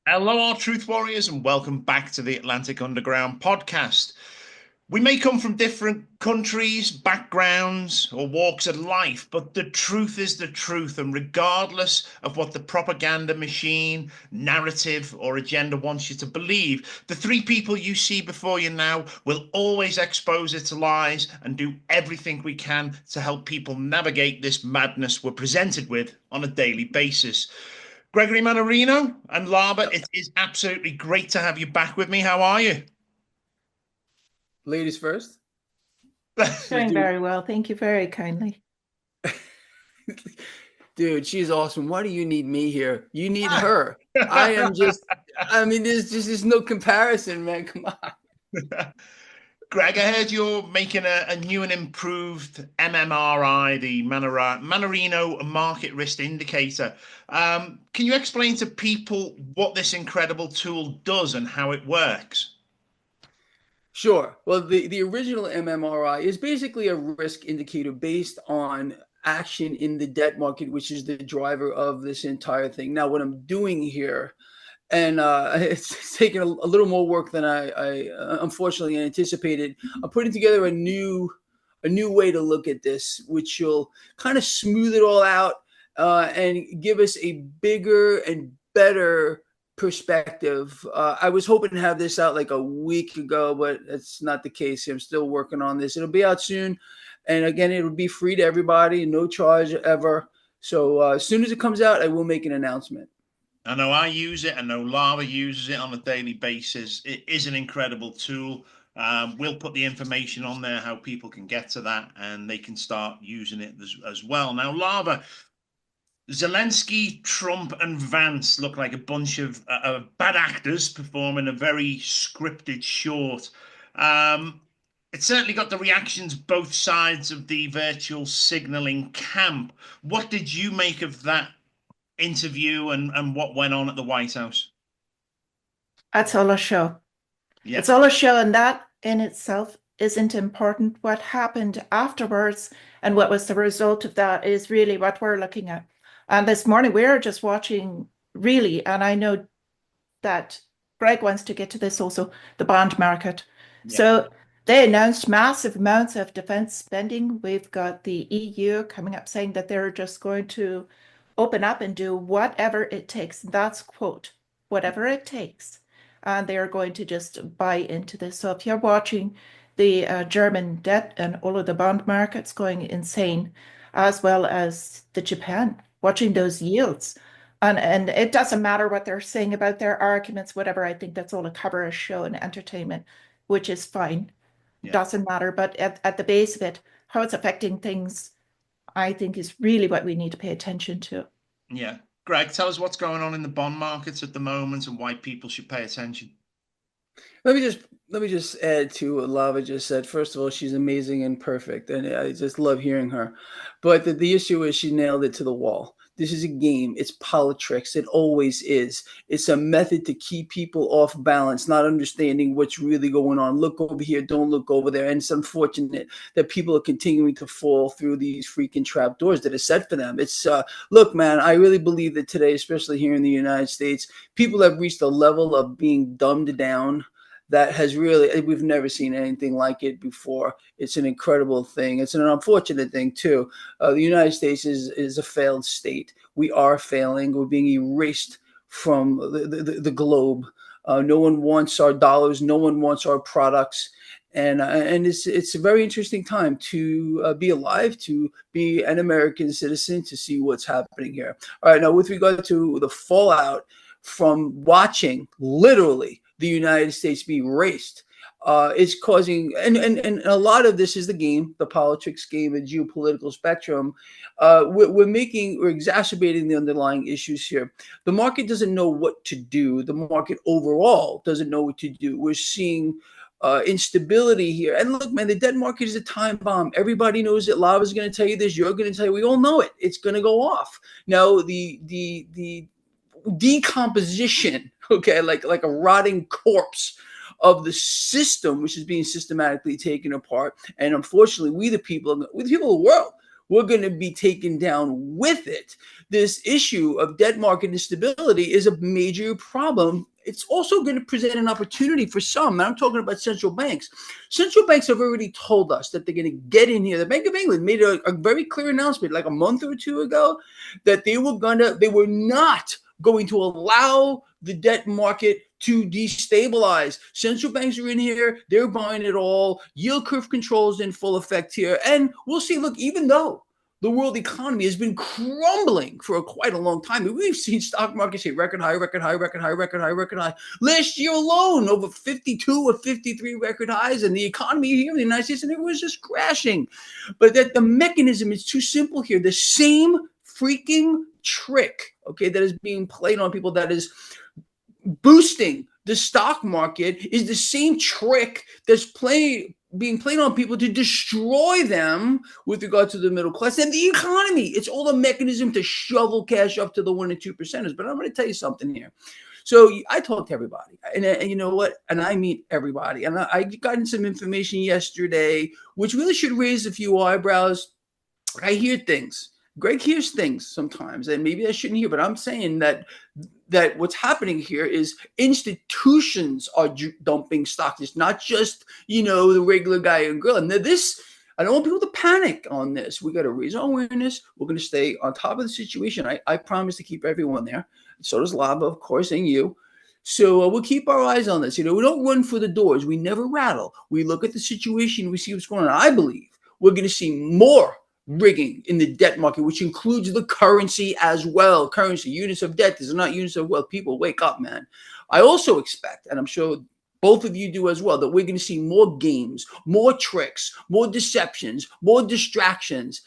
Hello, our truth warriors, and welcome back to the Atlantic Underground podcast. We may come from different countries, backgrounds, or walks of life, but the truth is the truth. And regardless of what the propaganda machine, narrative, or agenda wants you to believe, the three people you see before you now will always expose its lies and do everything we can to help people navigate this madness we're presented with on a daily basis. Gregory Mannarino and Lava, it is absolutely great to have you back with me. How are you? Ladies first. Doing Dude, very well. Thank you very kindly. dude, she's awesome. Why do you need me here? You need her. I am just, I mean, there's no comparison, man. Come on. Greg, I heard you're making a new and improved MMRI, the Mannarino Market Risk Indicator. Can you explain to people what this incredible tool does and how it works? Sure. Well, the original MMRI is basically a risk indicator based on action in the debt market, which is the driver of this entire thing. Now, what I'm doing here, and it's taken a little more work than I unfortunately anticipated. I'm putting together a new way to look at this, which will kind of smooth it all out and give us a bigger and better perspective. I was hoping to have this out like a week ago, but it's not the case. I'm still working on this. It'll be out soon, and again, it'll be free to everybody, no charge ever. So as soon as it comes out, I will make an announcement. I know I use it. I know Lava uses it on a daily basis. It is an incredible tool. We'll put the information on there how people can get to that and they can start using it as well. Now, Lava, Zelensky, Trump, and Vance look like a bunch of bad actors performing a very scripted short. Um, it certainly got the reactions both sides of the virtual signaling camp. What did you make of that interview and what went on at the White House? That's all a show. Yeah, It's all a show, and that in itself isn't important. What happened afterwards and what was the result of that is really what we're looking at. And this morning we are just watching, really, and I know that Greg wants to get to this also, the bond market. yeah, So they announced massive amounts of defense spending. We've got the EU coming up saying that they're just going to open up and do whatever it takes. That's quote, whatever it takes. And they are going to just buy into this. So if you're watching the German debt and all of the bond markets going insane, as well as the Japan, watching those yields. And it doesn't matter what they're saying about their arguments, whatever. I think that's all a cover, a show, and entertainment, which is fine. yeah, Doesn't matter. But at the base of it, how it's affecting things, I think is really what we need to pay attention to. yeah. Greg, tell us what's going on in the bond markets at the moment and why people should pay attention. Let me just add to what Lava just said. First of all, she's amazing and perfect, and I just love hearing her. But the issue is she nailed it to the wall. This is a game. It's politics. It always is. It's a method to keep people off balance, not understanding what's really going on. Look over here, don't look over there. And it's unfortunate that people are continuing to fall through these freaking trap doors that are set for them. It's look, man, I really believe that today, especially here in the United States, people have reached a level of being dumbed down that has really, we've never seen anything like it before. It's an incredible thing. It's an unfortunate thing too. The United States is a failed state. We are failing. We're being erased from the globe. No one wants our dollars. No one wants our products. And it's a very interesting time to be alive, to be an American citizen, to see what's happening here. All right, now with regard to the fallout from watching literally the United States be erased. It's causing, and a lot of this is the game, the politics game, the geopolitical spectrum. We're exacerbating the underlying issues here. The market doesn't know what to do. The market overall doesn't know what to do. We're seeing instability here. And look, man, the debt market is a time bomb. Everybody knows it. Lava's going to tell you this. You're going to tell you. We all know it. It's going to go off. Now, the decomposition, okay, like a rotting corpse of the system, which is being systematically taken apart. And unfortunately, we the people of the world we're going to be taken down with it. This issue of debt market instability is a major problem. It's also going to present an opportunity for some. I'm talking about central banks. Central banks have already told us that they're going to get in here. The Bank of England made a very clear announcement like a month or two ago that they were not going to allow the debt market to destabilize. Central banks are in here. They're buying it all. Yield curve controls in full effect here. And we'll see, look, even though the world economy has been crumbling for quite a long time. We've seen stock markets hit record high, record high, record high, record high, record high. Last year alone, over 52 or 53 record highs, and the economy here in the United States and everywhere is just crashing. But that the mechanism is too simple here. The same freaking trick, okay, that is being played on people, that is boosting the stock market, is the same trick that's being played on people to destroy them with regard to the middle class and the economy. It's all a mechanism to shovel cash up to the 1% and 2%ers. But I'm going to tell you something here. So I talk to everybody, and you know what? And I meet everybody. And I got in some information yesterday, which really should raise a few eyebrows. I hear things. Greg hears things sometimes, and maybe I shouldn't hear, but I'm saying that what's happening here is institutions are dumping stocks. It's not just, the regular guy and girl. And this, I don't want people to panic on this. We got to raise our awareness. We're going to stay on top of the situation. I promise to keep everyone there. So does Lava, of course, and you. So we'll keep our eyes on this. We don't run for the doors. We never rattle. We look at the situation. We see what's going on. I believe we're going to see more rigging in the debt market, which includes the currency as well. Currency, units of debt, these are not units of wealth. People, wake up, man. I also expect, and I'm sure both of you do as well, that we're going to see more games, more tricks, more deceptions, more distractions.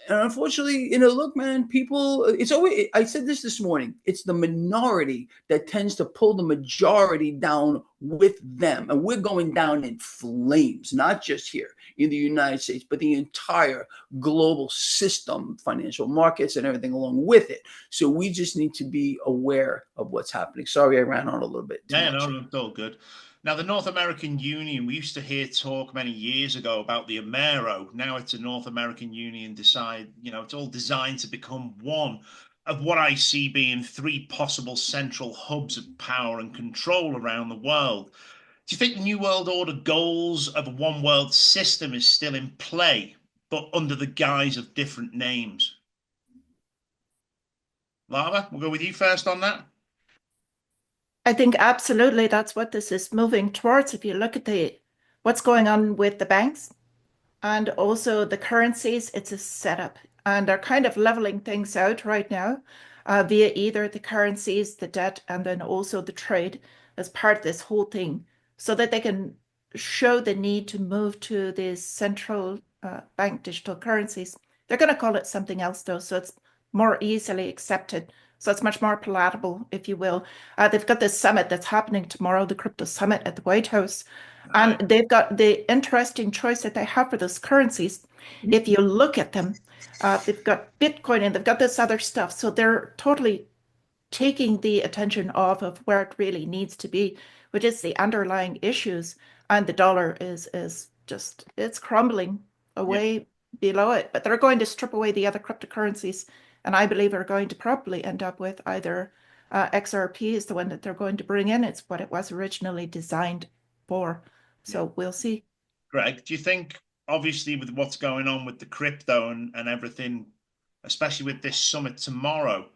And unfortunately, look, man, people, it's always, I said this morning, it's the minority that tends to pull the majority down with them. And we're going down in flames, not just here in the United States, but the entire global system, financial markets and everything along with it. So we just need to be aware of what's happening. Sorry, I ran on a little bit too much. No, it's all good. Now, the North American Union, we used to hear talk many years ago about the Amero. Now it's a North American Union it's all designed to become one of what I see being three possible central hubs of power and control around the world. Do you think the New World Order goals of a one world system is still in play, but under the guise of different names? Lava, we'll go with you first on that. I think absolutely that's what this is moving towards. If you look at what's going on with the banks and also the currencies, it's a setup. And they're kind of leveling things out right now via either the currencies, the debt, and then also the trade as part of this whole thing, so that they can show the need to move to these central bank digital currencies. They're going to call it something else, though, so it's more easily accepted. So it's much more palatable, if you will. They've got this summit that's happening tomorrow, the crypto summit at the White House. And they've got the interesting choice that they have for those currencies. If you look at them, they've got Bitcoin and they've got this other stuff. So they're totally taking the attention off of where it really needs to be, which is the underlying issues. And the dollar is just, it's crumbling away below it. But they're going to strip away the other cryptocurrencies. And I believe are going to probably end up with either XRP is the one that they're going to bring in. It's what it was originally designed for. So we'll see. Greg, do you think, obviously, with what's going on with the crypto and everything, especially with this summit tomorrow,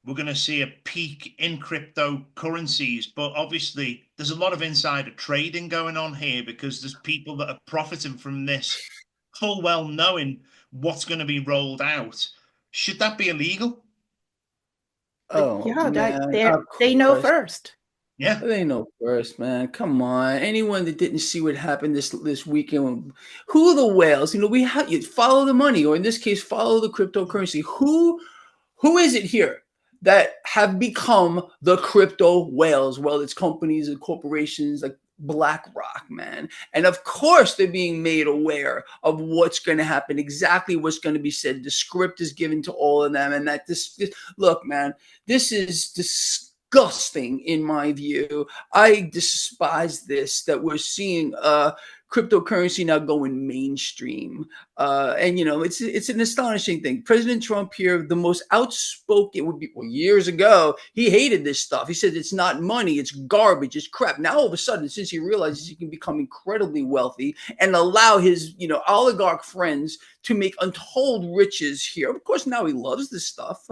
we're going to see a peak in cryptocurrencies? But obviously, there's a lot of insider trading going on here because there's people that are profiting from this, full well knowing what's going to be rolled out. Should that be illegal? Oh, yeah, man, they know first. Yeah, they know first, man. Come on, anyone that didn't see what happened this weekend, who are the whales? We have you follow the money, or in this case, follow the cryptocurrency. Who is it here that have become the crypto whales? Well, it's companies and corporations like BlackRock, man. And of course, they're being made aware of what's going to happen, exactly what's going to be said. The script is given to all of them. And that look, man, this is disgusting in my view. I despise this, that we're seeing cryptocurrency now going mainstream. And, it's an astonishing thing. President Trump here, the most outspoken would be, well, years ago, he hated this stuff. He said it's not money, it's garbage, it's crap. Now, all of a sudden, since he realizes he can become incredibly wealthy and allow his, oligarch friends to make untold riches here. Of course, now he loves this stuff.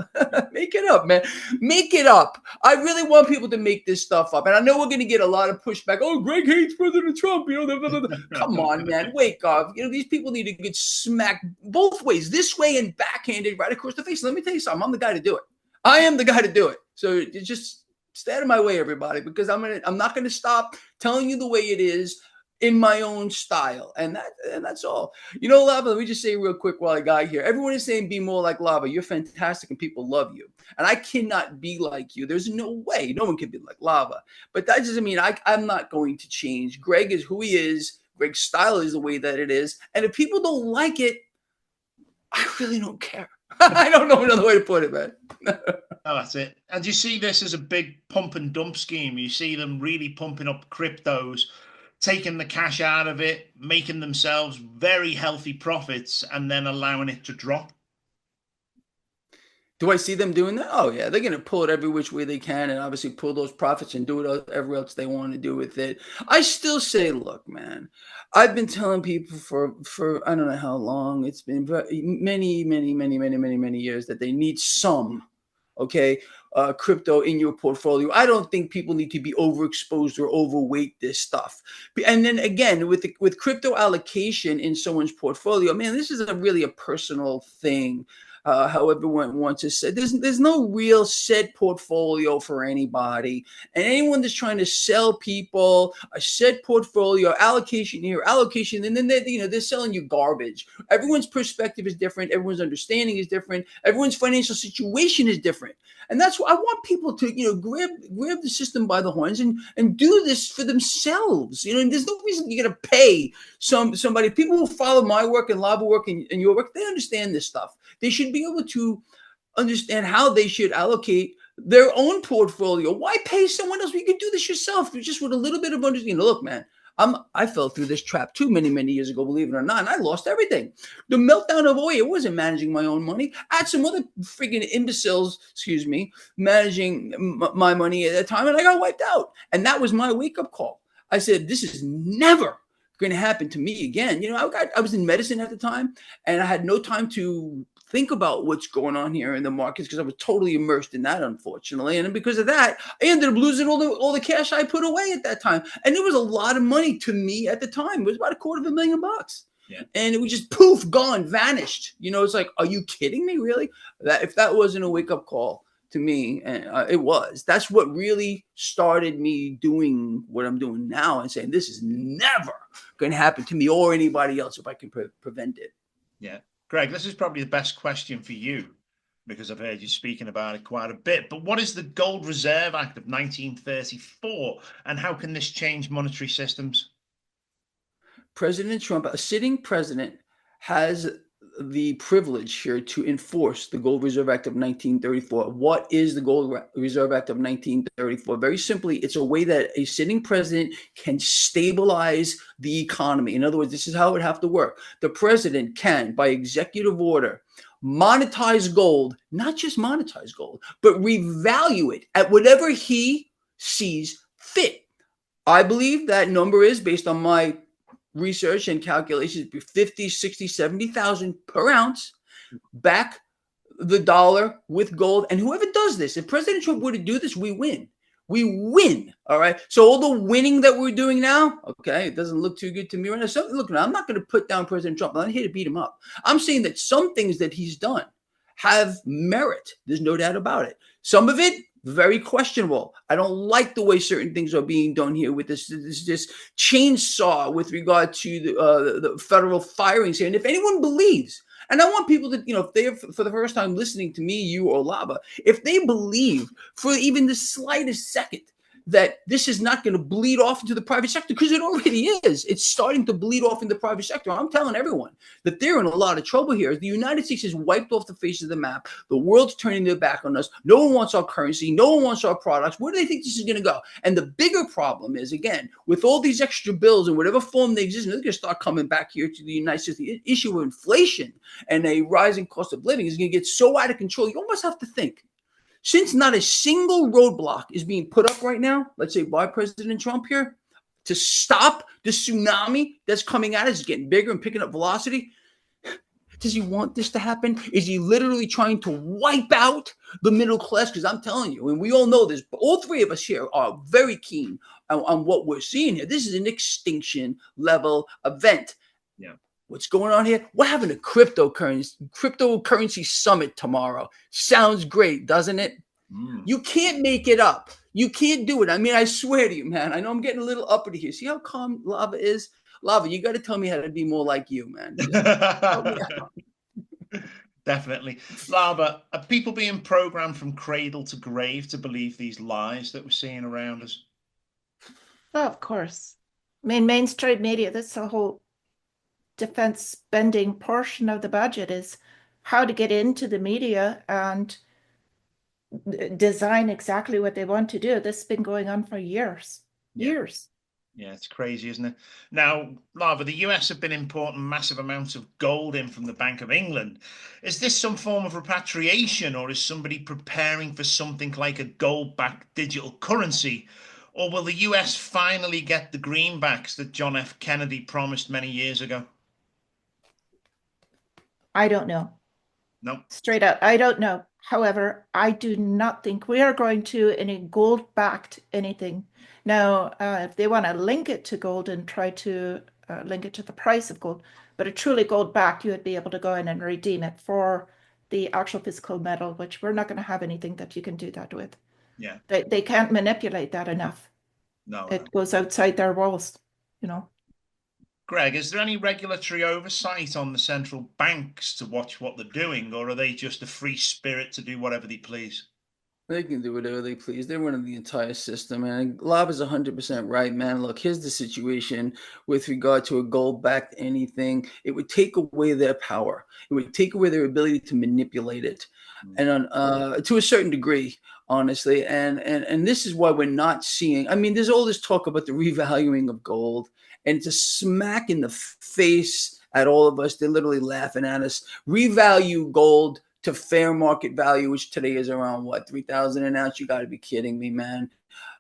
Make it up, man. Make it up. I really want people to make this stuff up. And I know we're going to get a lot of pushback. Oh, Greg hates President Trump. Come on, man. Wake up. These people need to get smacked both ways, this way and backhanded right across the face. Let me tell you something. I'm the guy to do it. I am the guy to do it. So just stay out of my way, everybody, because I'm not going to stop telling you the way it is in my own style. And that's all. Lava, let me just say real quick while I got here. Everyone is saying be more like Lava. You're fantastic and people love you. And I cannot be like you. There's no way. No one can be like Lava. But that doesn't mean I'm not going to change. Greg is who he is. Greg's style is the way that it is. And if people don't like it, I really don't care. I don't know another way to put it, man. Oh, that's it. And you see this as a big pump and dump scheme. You see them really pumping up cryptos, taking the cash out of it, making themselves very healthy profits, and then allowing it to drop. Do I see them doing that? Oh, yeah. They're going to pull it every which way they can and obviously pull those profits and do whatever else they want to do with it. I still say, look, man, I've been telling people for I don't know how long. It's been many, many, many, many, many, many years that they need some, crypto in your portfolio. I don't think people need to be overexposed or overweight this stuff. And then again, with crypto allocation in someone's portfolio, man, this is really a personal thing. However one wants to say, there's no real set portfolio for anybody, and anyone that's trying to sell people a set portfolio, allocation here, allocation, and then they're selling you garbage. Everyone's perspective is different, everyone's understanding is different, everyone's financial situation is different, and that's why I want people to grab the system by the horns and do this for themselves. And there's no reason you got to pay somebody. People who follow my work and Lava work and your work, they understand this stuff. They should be able to understand how they should allocate their own portfolio. Why pay someone else? You can do this yourself, just with a little bit of understanding. Look, man, I fell through this trap too many, many years ago, believe it or not, and I lost everything. The meltdown of 08, I wasn't managing my own money. I had some other freaking imbeciles, managing my money at that time, and I got wiped out. And that was my wake-up call. I said, this is never going to happen to me again. I was in medicine at the time, and I had no time to think about what's going on here in the markets because I was totally immersed in that, unfortunately. And because of that, I ended up losing all the cash I put away at that time. And it was a lot of money to me at the time. It was about $250,000. Yeah. And it was just poof, gone, vanished. It's like, are you kidding me? Really? If that wasn't a wake-up call to me, it was. That's what really started me doing what I'm doing now and saying, this is never going to happen to me or anybody else if I can prevent it. Yeah. Greg, this is probably the best question for you because I've heard you speaking about it quite a bit. But what is the Gold Reserve Act of 1934 and how can this change monetary systems? President Trump, a sitting president, has the privilege here to enforce the Gold Reserve Act of 1934. What is the Gold Reserve Act of 1934? Very simply, it's a way that a sitting president can stabilize the economy. In other words, this is how it would have to work. The president can, by executive order, monetize gold, not just monetize gold, but revalue it at whatever he sees fit. I believe that number is, based on my research and calculations, 50, 60, 70,000 per ounce, back the dollar with gold. And whoever does this, if President Trump were to do this, we win. We win. All right. So all the winning that we're doing now, okay, it doesn't look too good to me right now. So, look, I'm not going to put down President Trump. I'm not here to beat him up. I'm saying that some things that he's done have merit. There's no doubt about it. Some of it, very questionable. I don't like the way certain things are being done here with this chainsaw with regard to the federal firings here. And if anyone believes, and I want people to, if they're for the first time listening to me, you or Lava, if they believe for even the slightest second that this is not going to bleed off into the private sector, because it already is. It's starting to bleed off in the private sector. I'm telling everyone that they're in a lot of trouble here. The United States is wiped off the face of the map. The world's turning their back on us. No one wants our currency. No one wants our products. Where do they think this is going to go? And the bigger problem is, again, with all these extra bills in whatever form they exist, they're going to start coming back here to the United States. The issue of inflation and a rising cost of living is going to get so out of control. You almost have to think, since not a single roadblock is being put up right now, let's say by President Trump here, to stop the tsunami that's coming at us, is getting bigger and picking up velocity. Does he want this to happen? Is he literally trying to wipe out the middle class? Because I'm telling you, and we all know this, but all three of us here are very keen on what we're seeing here. This is an extinction level event. Yeah. What's going on here? We're having a cryptocurrency summit tomorrow. Sounds great, doesn't it? You can't make it up. You can't do it. I mean, I swear to you, man. I know I'm getting a little uppity here. See how calm Lava is? Lava, you got to tell me how to be more like you, man. Definitely. Lava, are people being programmed from cradle to grave to believe these lies that we're seeing around us? Oh, of course. I mean, mainstream media, that's the whole defense spending portion of the budget, is how to get into the media and design exactly what they want to do. This has been going on for years. Yeah, it's crazy, isn't it? Now, Lava, the US have been importing massive amounts of gold in from the Bank of England. Is this some form of repatriation, or is somebody preparing for something like a gold-backed digital currency? Or will the US finally get the greenbacks that John F. Kennedy promised many years ago? I don't know. No. Straight up, I don't know. However, I do not think we are going to any gold-backed anything. Now, if they want to link it to gold and try to link it to the price of gold, but a truly gold-backed, you would be able to go in and redeem it for the actual physical metal, which we're not going to have anything that you can do that with. Yeah. They can't manipulate that enough. No. It goes outside their walls, you know. Greg, is there any regulatory oversight on the central banks to watch what they're doing, or are they just a free spirit to do whatever they please? They can do whatever they please. They're running the entire system. And Lava's 100% right, man. Look, here's the situation with regard to a gold-backed anything. It would take away their power. It would take away their ability to manipulate it, and to a certain degree, honestly. And this is why we're not seeing. I mean, there's all this talk about the revaluing of gold, and it's a smack in the face at all of us. They're literally laughing at us. Revalue gold to fair market value, which today is around what, 3,000 an ounce? You got to be kidding me, man.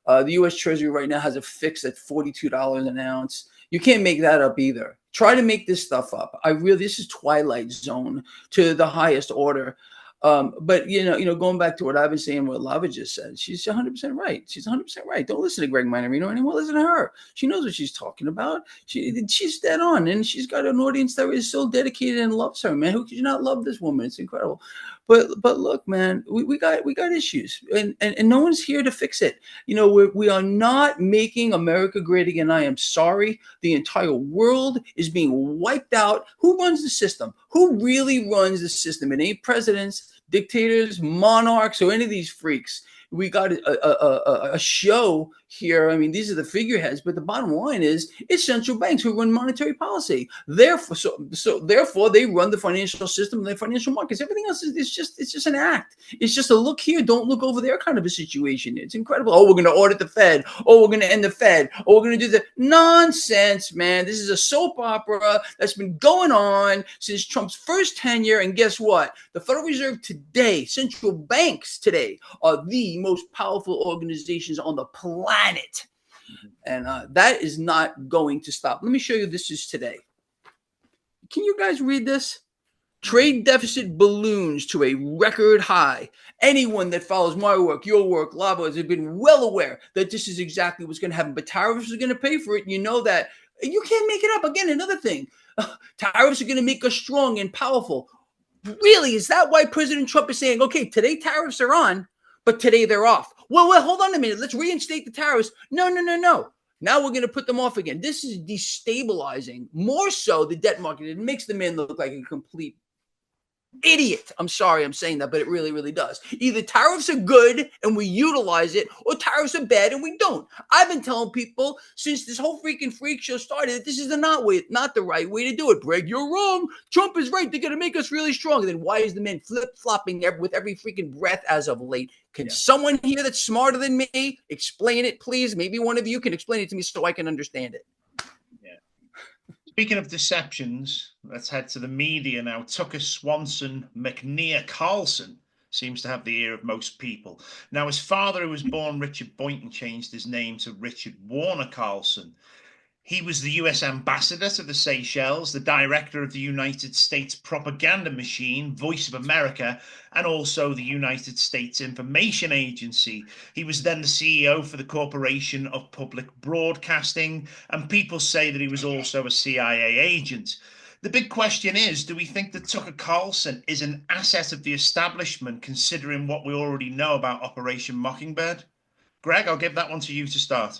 The U.S. Treasury right now has a fix at $42 an ounce. You can't make that up either. Try to make this stuff up. This is Twilight Zone to the highest order. But going back to what I've been saying, what Lava just said, she's 100% right. She's 100% right. Don't listen to Greg Mannarino anymore. Listen to her. She knows what she's talking about. She's dead on, and she's got an audience that is so dedicated and loves her, man. Who could you not love this woman? It's incredible. But look, man, we got issues, and no one's here to fix it. We are not making America great again. I am sorry. The entire world is being wiped out. Who runs the system? Who really runs the system? It ain't presidents, dictators, monarchs, or any of these freaks. We got a show here. I mean, these are the figureheads, but the bottom line is it's central banks who run monetary policy. Therefore, they run the financial system and the financial markets. Everything else is just an act. It's just a look here, don't look over there kind of a situation. It's incredible. Oh, we're going to audit the Fed. Oh, we're going to end the Fed. Oh, we're going to do the nonsense, man. This is a soap opera that's been going on since Trump's first tenure. And guess what? The Federal Reserve today, central banks today, are the most powerful organizations on the planet. And that is not going to stop. Let me show you. This is today. Can you guys read this? Trade deficit balloons to a record high. Anyone that follows my work, your work, Lava's, have been well aware that this is exactly what's going to happen. But tariffs are going to pay for it. And you know that. You can't make it up. Again, another thing. Tariffs are going to make us strong and powerful. Really? Is that why President Trump is saying, okay, today tariffs are on, but today they're off? Well, hold on a minute. Let's reinstate the tariffs. No. Now we're going to put them off again. This is destabilizing more so the debt market. It makes the man look like a complete Idiot. I'm sorry I'm saying that, but it really, really does. Either tariffs are good and we utilize it, or tariffs are bad and we don't. I've been telling people since this whole freaking freak show started that this is not the right way to do it. Greg, you're wrong. Trump is right. They're going to make us really strong. Then why is the man flip-flopping with every freaking breath as of late? Can someone here that's smarter than me explain it, please? Maybe one of you can explain it to me so I can understand it. Speaking of deceptions, let's head to the media now. Tucker Swanson McNear Carlson seems to have the ear of most people. Now, his father, who was born Richard Boynton, changed his name to Richard Warner Carlson. He was the US ambassador to the Seychelles, the director of the United States propaganda machine, Voice of America, and also the United States Information Agency. He was then the CEO for the Corporation of Public Broadcasting, and people say that he was also a CIA agent. The big question is, do we think that Tucker Carlson is an asset of the establishment, considering what we already know about Operation Mockingbird? Greg, I'll give that one to you to start.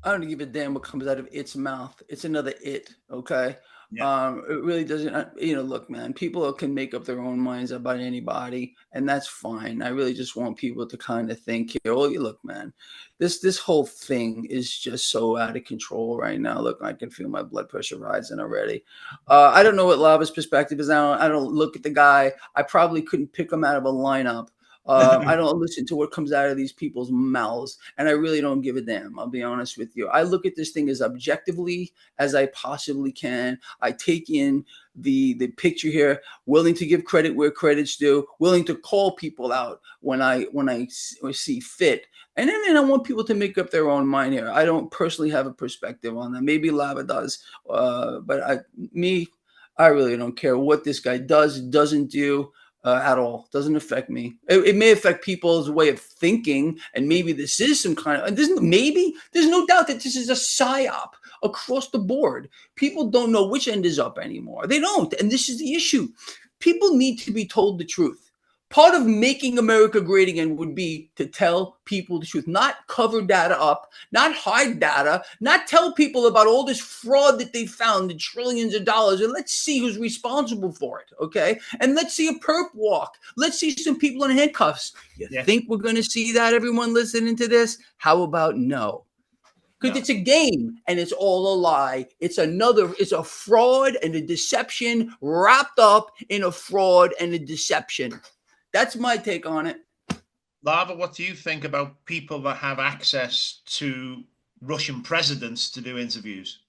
I don't give a damn what comes out of its mouth. It's another it, okay? It really doesn't, look, man, people can make up their own minds about anybody, and that's fine. I really just want people to kind of think here, look, man, this whole thing is just so out of control right now. Look, I can feel my blood pressure rising already. I don't know what Lava's perspective is. I don't look at the guy. I probably couldn't pick him out of a lineup. I don't listen to what comes out of these people's mouths, and I really don't give a damn. I'll be honest with you. I look at this thing as objectively as I possibly can. I take in the picture here, willing to give credit where credit's due, willing to call people out when I see fit. And then I want people to make up their own mind here. I don't personally have a perspective on that. Maybe Lava does, but I really don't care what this guy doesn't do. At all. Doesn't affect me. It may affect people's way of thinking, and maybe this is some kind of, there's no doubt that this is a psyop across the board. People don't know which end is up anymore. They don't, and this is the issue. People need to be told the truth. Part of making America great again would be to tell people the truth, not cover data up, not hide data, not tell people about all this fraud that they found, the trillions of dollars, and let's see who's responsible for it, okay? And let's see a perp walk. Let's see some people in handcuffs. You think we're going to see that, everyone listening to this? How about no? Because it's a game and it's all a lie. It's a fraud and a deception wrapped up in a fraud and a deception. That's my take on it. Lava, what do you think about people that have access to Russian presidents to do interviews?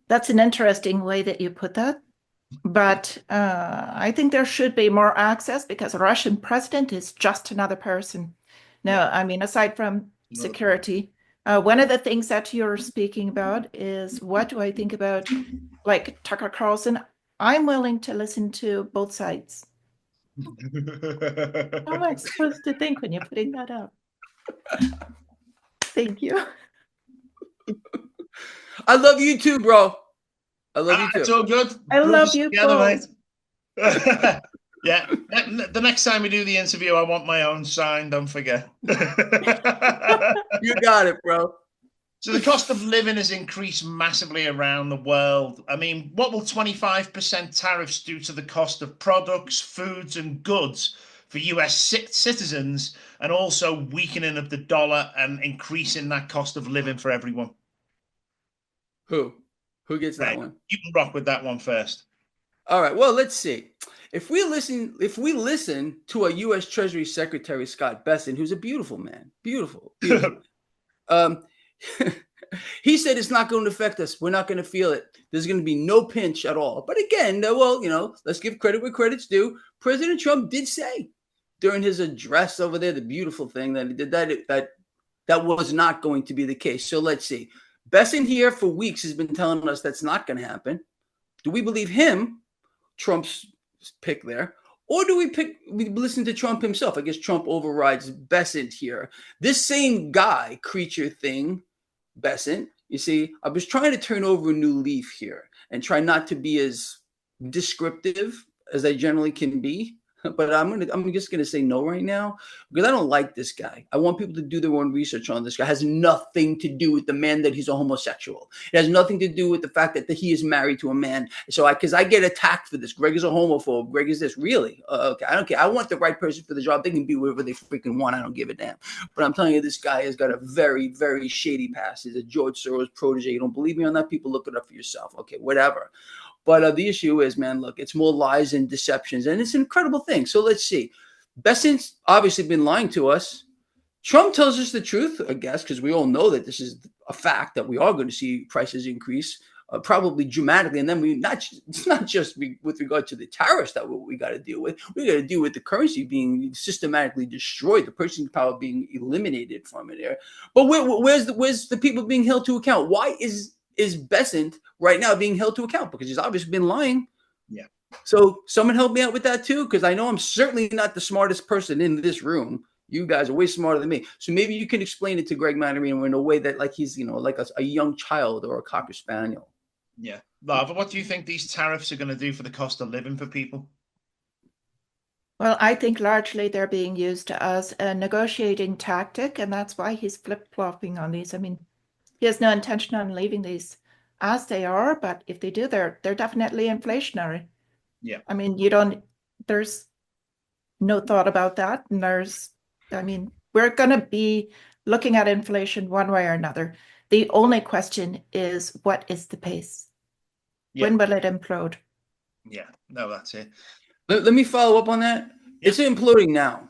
That's an interesting way that you put that. But I think there should be more access because a Russian president is just another person. No, I mean, aside from security, one of the things that you're speaking about is what do I think about, like Tucker Carlson? I'm willing to listen to both sides. How am I supposed to think when you're putting that up? Thank you. I love you too, bro. I love you too. It's all good. I love you both. Yeah. The next time we do the interview, I want my own sign. Don't forget. You got it, bro. So the cost of living has increased massively around the world. I mean, what will 25% tariffs do to the cost of products, foods, and goods for US citizens, and also weakening of the dollar and increasing that cost of living for everyone? Who gets that one? You can rock with that one first. All right. Well, let's see. If we listen to a U.S. Treasury Secretary, Scott Bessent, who's a beautiful man, beautiful. He said it's not going to affect us. We're not going to feel it. There's going to be no pinch at all. But again, let's give credit where credit's due. President Trump did say during his address over there, the beautiful thing that he did, that was not going to be the case. So let's see. Bessent here for weeks has been telling us that's not going to happen. Do we believe him, Trump's pick there, or do we listen to Trump himself? I guess Trump overrides Bessent here. This same guy, creature thing, Bessent, you see, I was trying to turn over a new leaf here and try not to be as descriptive as I generally can be. but I'm just gonna say no right now because I don't like this guy. I want people to do their own research on this guy. It has nothing to do with the man that he's a homosexual. It has nothing to do with the fact that he is married to a man. So because I get attacked for this. Greg is a homophobe. Greg is this. Really? Okay, I don't care. I want the right person for the job. They can be whatever they freaking want. I don't give a damn. But I'm telling you, this guy has got a very, very shady past. He's a George Soros protege. You don't believe me on that? People look it up for yourself. Okay, whatever. But the issue is, man, look, it's more lies and deceptions, and it's an incredible thing. So let's see. Bessent's obviously been lying to us. Trump tells us the truth, I guess, because we all know that this is a fact that we are going to see prices increase, probably dramatically. And then it's not just with regard to the tariffs that we got to deal with. We got to deal with the currency being systematically destroyed, the purchasing power being eliminated from it there. But where's the people being held to account? Why is Bessent right now being held to account? Because he's obviously been lying. Yeah. So someone help me out with that too, because I know I'm certainly not the smartest person in this room. You guys are way smarter than me. So maybe you can explain it to Greg Mannarino in a way that like he's, like a young child or a cocker spaniel. Yeah. Lava, what do you think these tariffs are going to do for the cost of living for people? Well, I think largely they're being used as a negotiating tactic, and that's why he's flip-flopping on these. I mean, he has no intention on leaving these as they are, but if they do, they're definitely inflationary. Yeah. I mean, there's no thought about that. And we're going to be looking at inflation one way or another. The only question is, what is the pace? Yeah. When will it implode? Yeah, no, that's it. Let me follow up on that. Yeah. It's imploding now.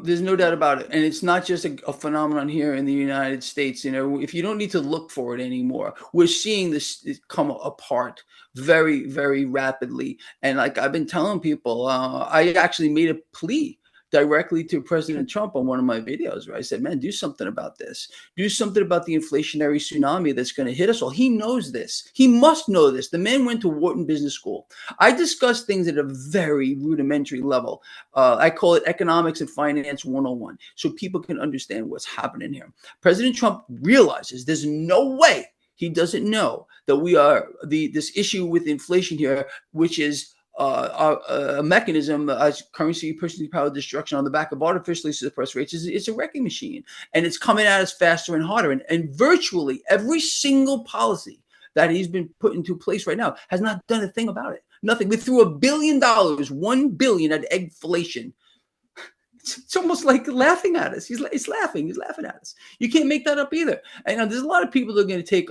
There's no doubt about it. And it's not just a phenomenon here in the United States. If you don't need to look for it anymore, we're seeing this come apart very, very rapidly. And like I've been telling people, I actually made a plea directly to President Trump on one of my videos where I said, man, do something about this. Do something about the inflationary tsunami that's going to hit us all. He knows this. He must know this. The man went to Wharton Business School. I discuss things at a very rudimentary level. I call it economics and finance 101, so people can understand what's happening here. President Trump realizes there's no way he doesn't know that we are this issue with inflation here, which is a mechanism as currency purchasing power destruction on the back of artificially suppressed rates. It's a wrecking machine, and it's coming at us faster and harder. And virtually every single policy that he's been put into place right now has not done a thing about it. Nothing. We threw $1 billion, $1 billion at eggflation. It's almost like laughing at us. He's laughing at us. You can't make that up either. And there's a lot of people that are going to take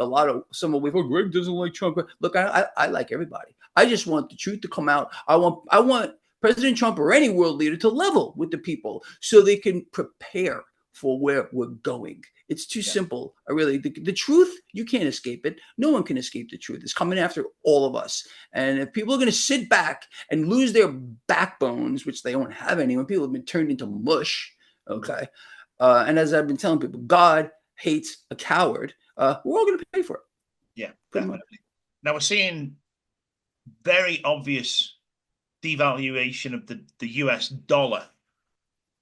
some away. Oh, Greg doesn't like Trump. Look, I like everybody. I just want the truth to come out. I want President Trump or any world leader to level with the people so they can prepare for where we're going. It's too simple. The truth, you can't escape it. No one can escape the truth. It's coming after all of us. And if people are going to sit back and lose their backbones, which they don't have any, when people have been turned into mush, okay? And as I've been telling people, God hates a coward. We're all going to pay for it. Yeah, definitely. Now we're seeing very obvious devaluation of the US dollar.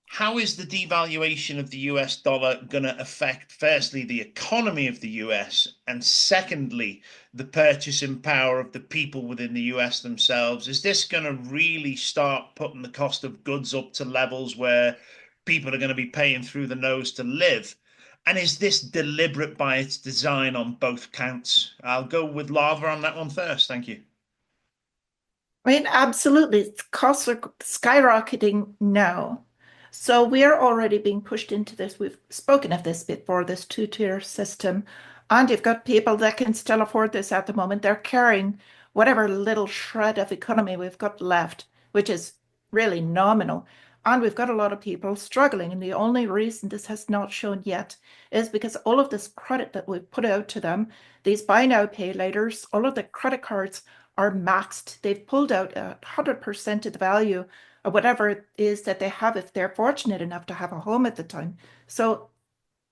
How is the devaluation of the US dollar going to affect, firstly, the economy of the US, and secondly, the purchasing power of the people within the US themselves? Is this going to really start putting the cost of goods up to levels where people are going to be paying through the nose to live? And is this deliberate by its design on both counts? I'll go with Lava on that one first. Thank you. I mean, absolutely. Costs are skyrocketing now. So we are already being pushed into this. We've spoken of this before, this two-tier system. And you've got people that can still afford this at the moment. They're carrying whatever little shred of economy we've got left, which is really nominal. And we've got a lot of people struggling. And the only reason this has not shown yet is because all of this credit that we've put out to them, these buy now, pay laters, all of the credit cards are maxed. They've pulled out 100% of the value or whatever it is that they have if they're fortunate enough to have a home at the time. So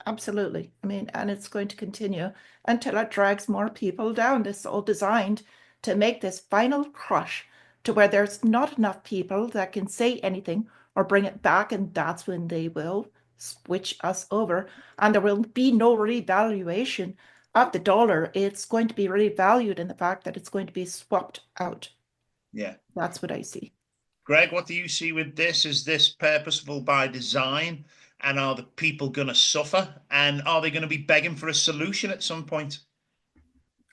absolutely. I mean, and it's going to continue until it drags more people down. This is all designed to make this final crush to where there's not enough people that can say anything or bring it back, and that's when they will switch us over, and there will be no revaluation of the dollar. It's going to be revalued in the fact that it's going to be swapped out. Yeah. That's what I see. Greg, what do you see with this? Is this purposeful by design? And are the people going to suffer? And are they going to be begging for a solution at some point?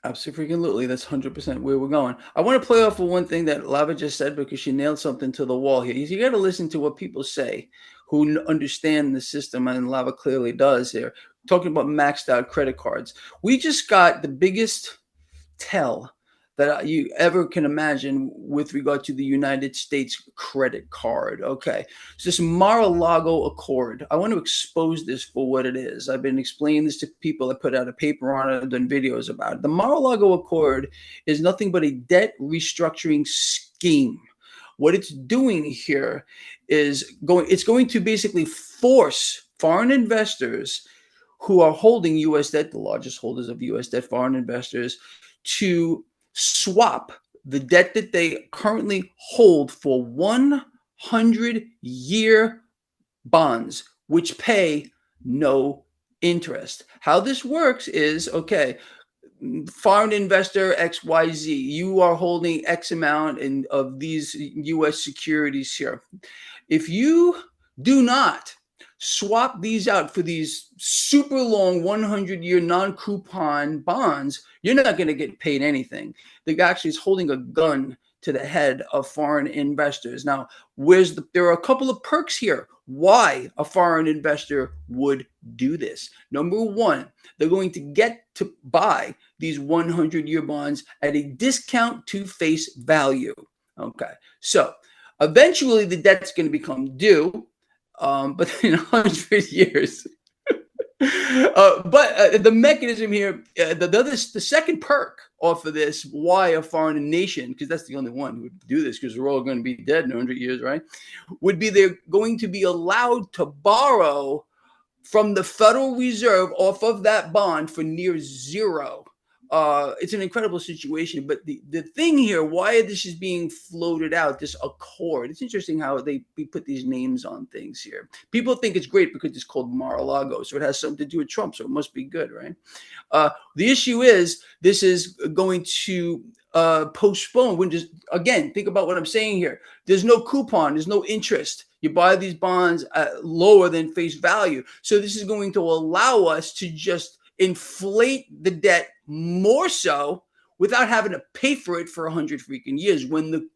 Absolutely, that's 100% where we're going. I want to play off of one thing that Lava just said because she nailed something to the wall here. You got to listen to what people say who understand the system, and Lava clearly does here. Talking about maxed out credit cards. We just got the biggest tell that you ever can imagine with regard to the United States credit card. Okay, so this Mar-a-Lago Accord. I want to expose this for what it is. I've been explaining this to people. I put out a paper on it, I've done videos about it. The Mar-a-Lago Accord is nothing but a debt restructuring scheme. What it's doing here is it's going to basically force foreign investors who are holding US debt, the largest holders of US debt, foreign investors, to swap the debt that they currently hold for 100-year bonds, which pay no interest. How this works is, okay, foreign investor XYZ, you are holding X amount of these US securities here. If you do not swap these out for these super long 100-year non-coupon bonds, you're not going to get paid anything. The guy actually is holding a gun to the head of foreign investors. Now, there are a couple of perks here why a foreign investor would do this. Number one, they're going to get to buy these 100-year bonds at a discount to face value. Okay, so eventually the debt's going to become due, but in 100 years. But the mechanism here, the second perk off of this, why a foreign nation, because that's the only one who would do this, because we're all going to be dead in 100 years, right? Would be they're going to be allowed to borrow from the Federal Reserve off of that bond for near zero. It's an incredible situation. But the thing here, why this is being floated out, this accord, it's interesting how we put these names on things here. People think it's great because it's called Mar-a-Lago, so it has something to do with Trump, so it must be good, right? The issue is this is going to postpone. When just again, think about what I'm saying here. There's no coupon, there's no interest. You buy these bonds at lower than face value. So this is going to allow us to just inflate the debt more so without having to pay for it for 100 freaking years when the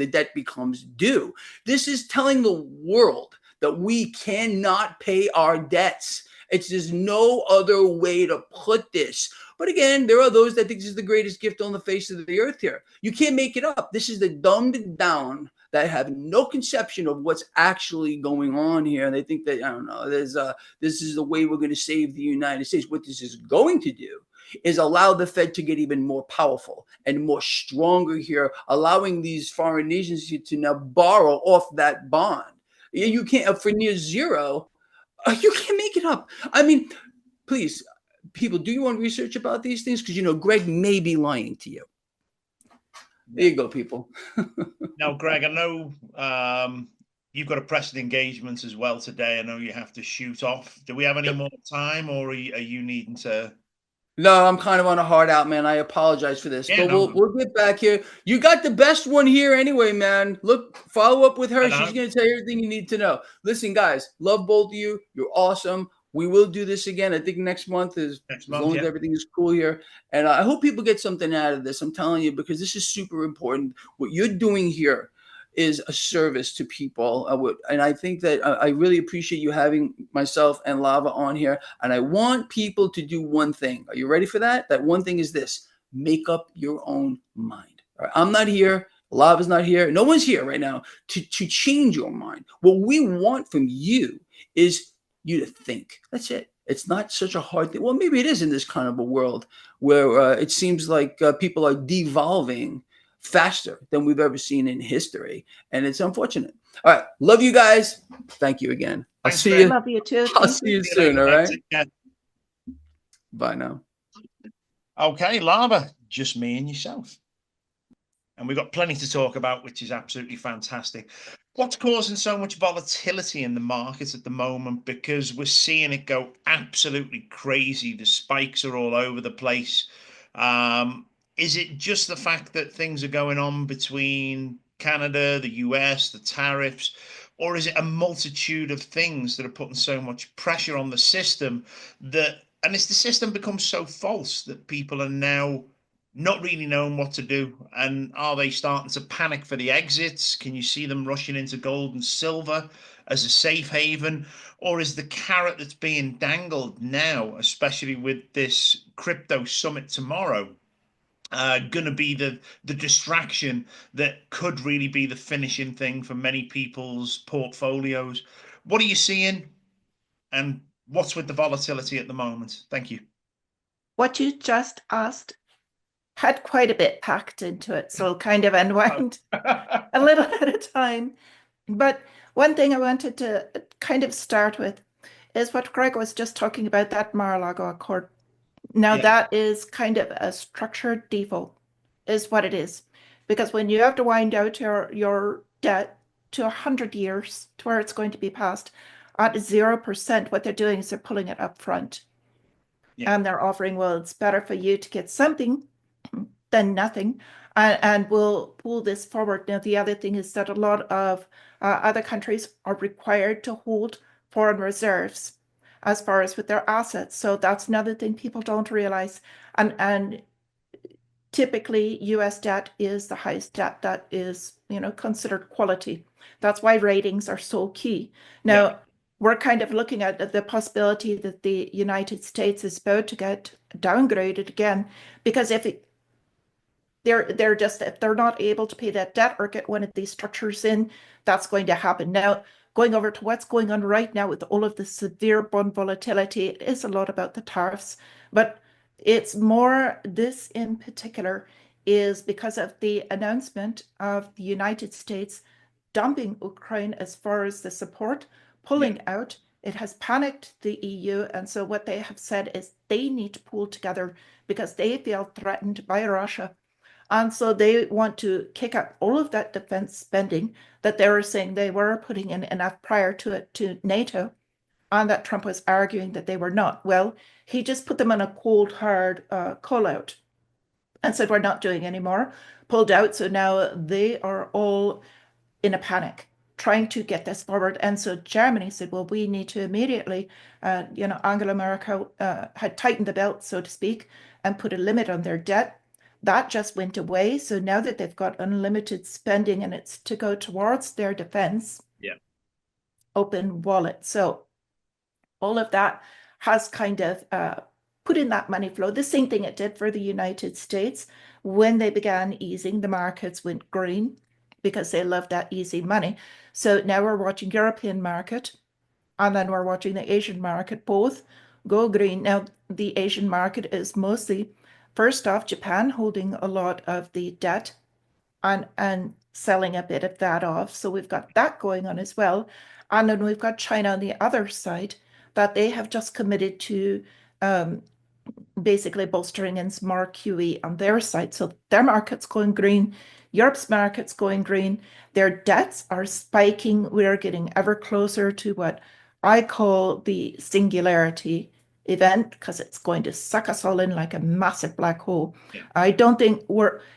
debt becomes due. This is telling the world that we cannot pay our debts. There's no other way to put this. But again, there are those that think this is the greatest gift on the face of the earth here. You can't make it up. This is the dumbed down that have no conception of what's actually going on here. And they think that, I don't know, this is the way we're going to save the United States. What this is going to do is allow the Fed to get even more powerful and more stronger here, allowing these foreign nations to now borrow off that bond. You can't, for near zero, you can't make it up. I mean, please, people, do you want research about these things? Because, Greg may be lying to you. There you go, people. Now, Greg, I know you've got a press engagement as well today. I know you have to shoot off. Do we have any more time, or are you needing to? No, I'm kind of on a hard out, man. I apologize for this, but we'll get back here. You got the best one here anyway, man. Look, follow up with her. She's going to tell you everything you need to know. Listen, guys, love both of you. You're awesome. We will do this again. I think next month as long as everything is cool here. And I hope people get something out of this. I'm telling you, because this is super important. What you're doing here is a service to people. And I think that I really appreciate you having myself and Lava on here. And I want people to do one thing. Are you ready for that? That one thing is this: make up your own mind. All right? I'm not here. Lava's not here. No one's here right now to change your mind. What we want from you is you to think. That's it. It's not such a hard thing. Well, maybe it is in this kind of a world where it seems like people are devolving faster than we've ever seen in history. And it's unfortunate. All right. Love you guys. Thank you again. I'll see you. Love you too. I'll see you soon. All right. Bye now. Okay, Lava, just me and yourself. And we've got plenty to talk about, which is absolutely fantastic. What's causing so much volatility in the markets at the moment? Because we're seeing it go absolutely crazy. The spikes are all over the place. Is it just the fact that things are going on between Canada, the US, the tariffs, or is it a multitude of things that are putting so much pressure on the system that, and it's the system becomes so false that people are now not really knowing what to do? And are they starting to panic for the exits? Can you see them rushing into gold and silver as a safe haven? Or is the carrot that's being dangled now, especially with this crypto summit tomorrow, going to be the distraction that could really be the finishing thing for many people's portfolios? What are you seeing, and what's with the volatility at the moment? Thank you. What you just asked had quite a bit packed into it, so I'll kind of unwind a little at a time. But one thing I wanted to kind of start with is what Greg was just talking about, that Mar-a-Lago Accord. Now, Yeah, that is kind of a structured default, is what it is. Because when you have to wind out your debt to 100 years to where it's going to be passed at 0%, what they're doing is they're pulling it up front. yeah, And they're offering, well, it's better for you to get something than nothing. And we'll pull this forward. Now, the other thing is that a lot of other countries are required to hold foreign reserves as far as with their assets. So that's another thing people don't realize. And typically, US debt is the highest debt that is, considered quality. That's why ratings are so key. yeah, Now, we're kind of looking at the possibility that the United States is about to get downgraded again, because if they're not able to pay that debt or get one of these structures in, that's going to happen. Now, going over to what's going on right now with all of the severe bond volatility, it is a lot about the tariffs, but it's more, this in particular is because of the announcement of the United States dumping Ukraine as far as the support, yeah, pulling out. It has panicked the EU, and so what they have said is they need to pull together because they feel threatened by Russia. And so they want to kick out all of that defense spending that they were saying they were putting in enough prior to it to NATO, and that Trump was arguing that they were not. Well, he just put them on a cold, hard call out and said, we're not doing anymore, pulled out. So now they are all in a panic trying to get this forward. And so Germany said, well, we need to immediately, Angela Merkel had tightened the belt, so to speak, and put a limit on their debt. That just went away. So now that they've got unlimited spending and it's to go towards their defense, yeah, open wallet. So all of that has kind of put in that money flow. The same thing it did for the United States. When they began easing, the markets went green because they love that easy money. So now we're watching European market, and then we're watching the Asian market both go green. Now, the Asian market is mostly, first off, Japan holding a lot of the debt and selling a bit of that off. So we've got that going on as well. And then we've got China on the other side that they have just committed to um, basically bolstering in some more QE on their side. So their market's going green, Europe's market's going green, their debts are spiking. We're getting ever closer to what I call the singularity event because it's going to suck us all in like a massive black hole. yeah, I don't think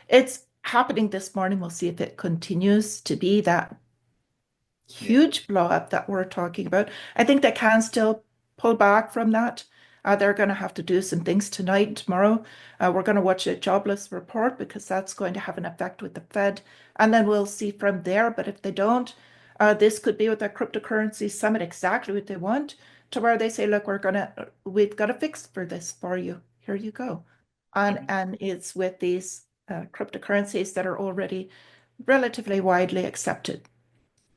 it's happening this morning. We'll see if it continues to be that yeah, huge blow up that we're talking about. I think they can still pull back from that. They're going to have to do some things tonight and tomorrow. We're going to watch a jobless report because that's going to have an effect with the Fed. And then we'll see from there. But if they don't, this could be with the cryptocurrency summit exactly what they want, to where they say, look, we've got a fix for this for you. Here you go. And it's with these cryptocurrencies that are already relatively widely accepted.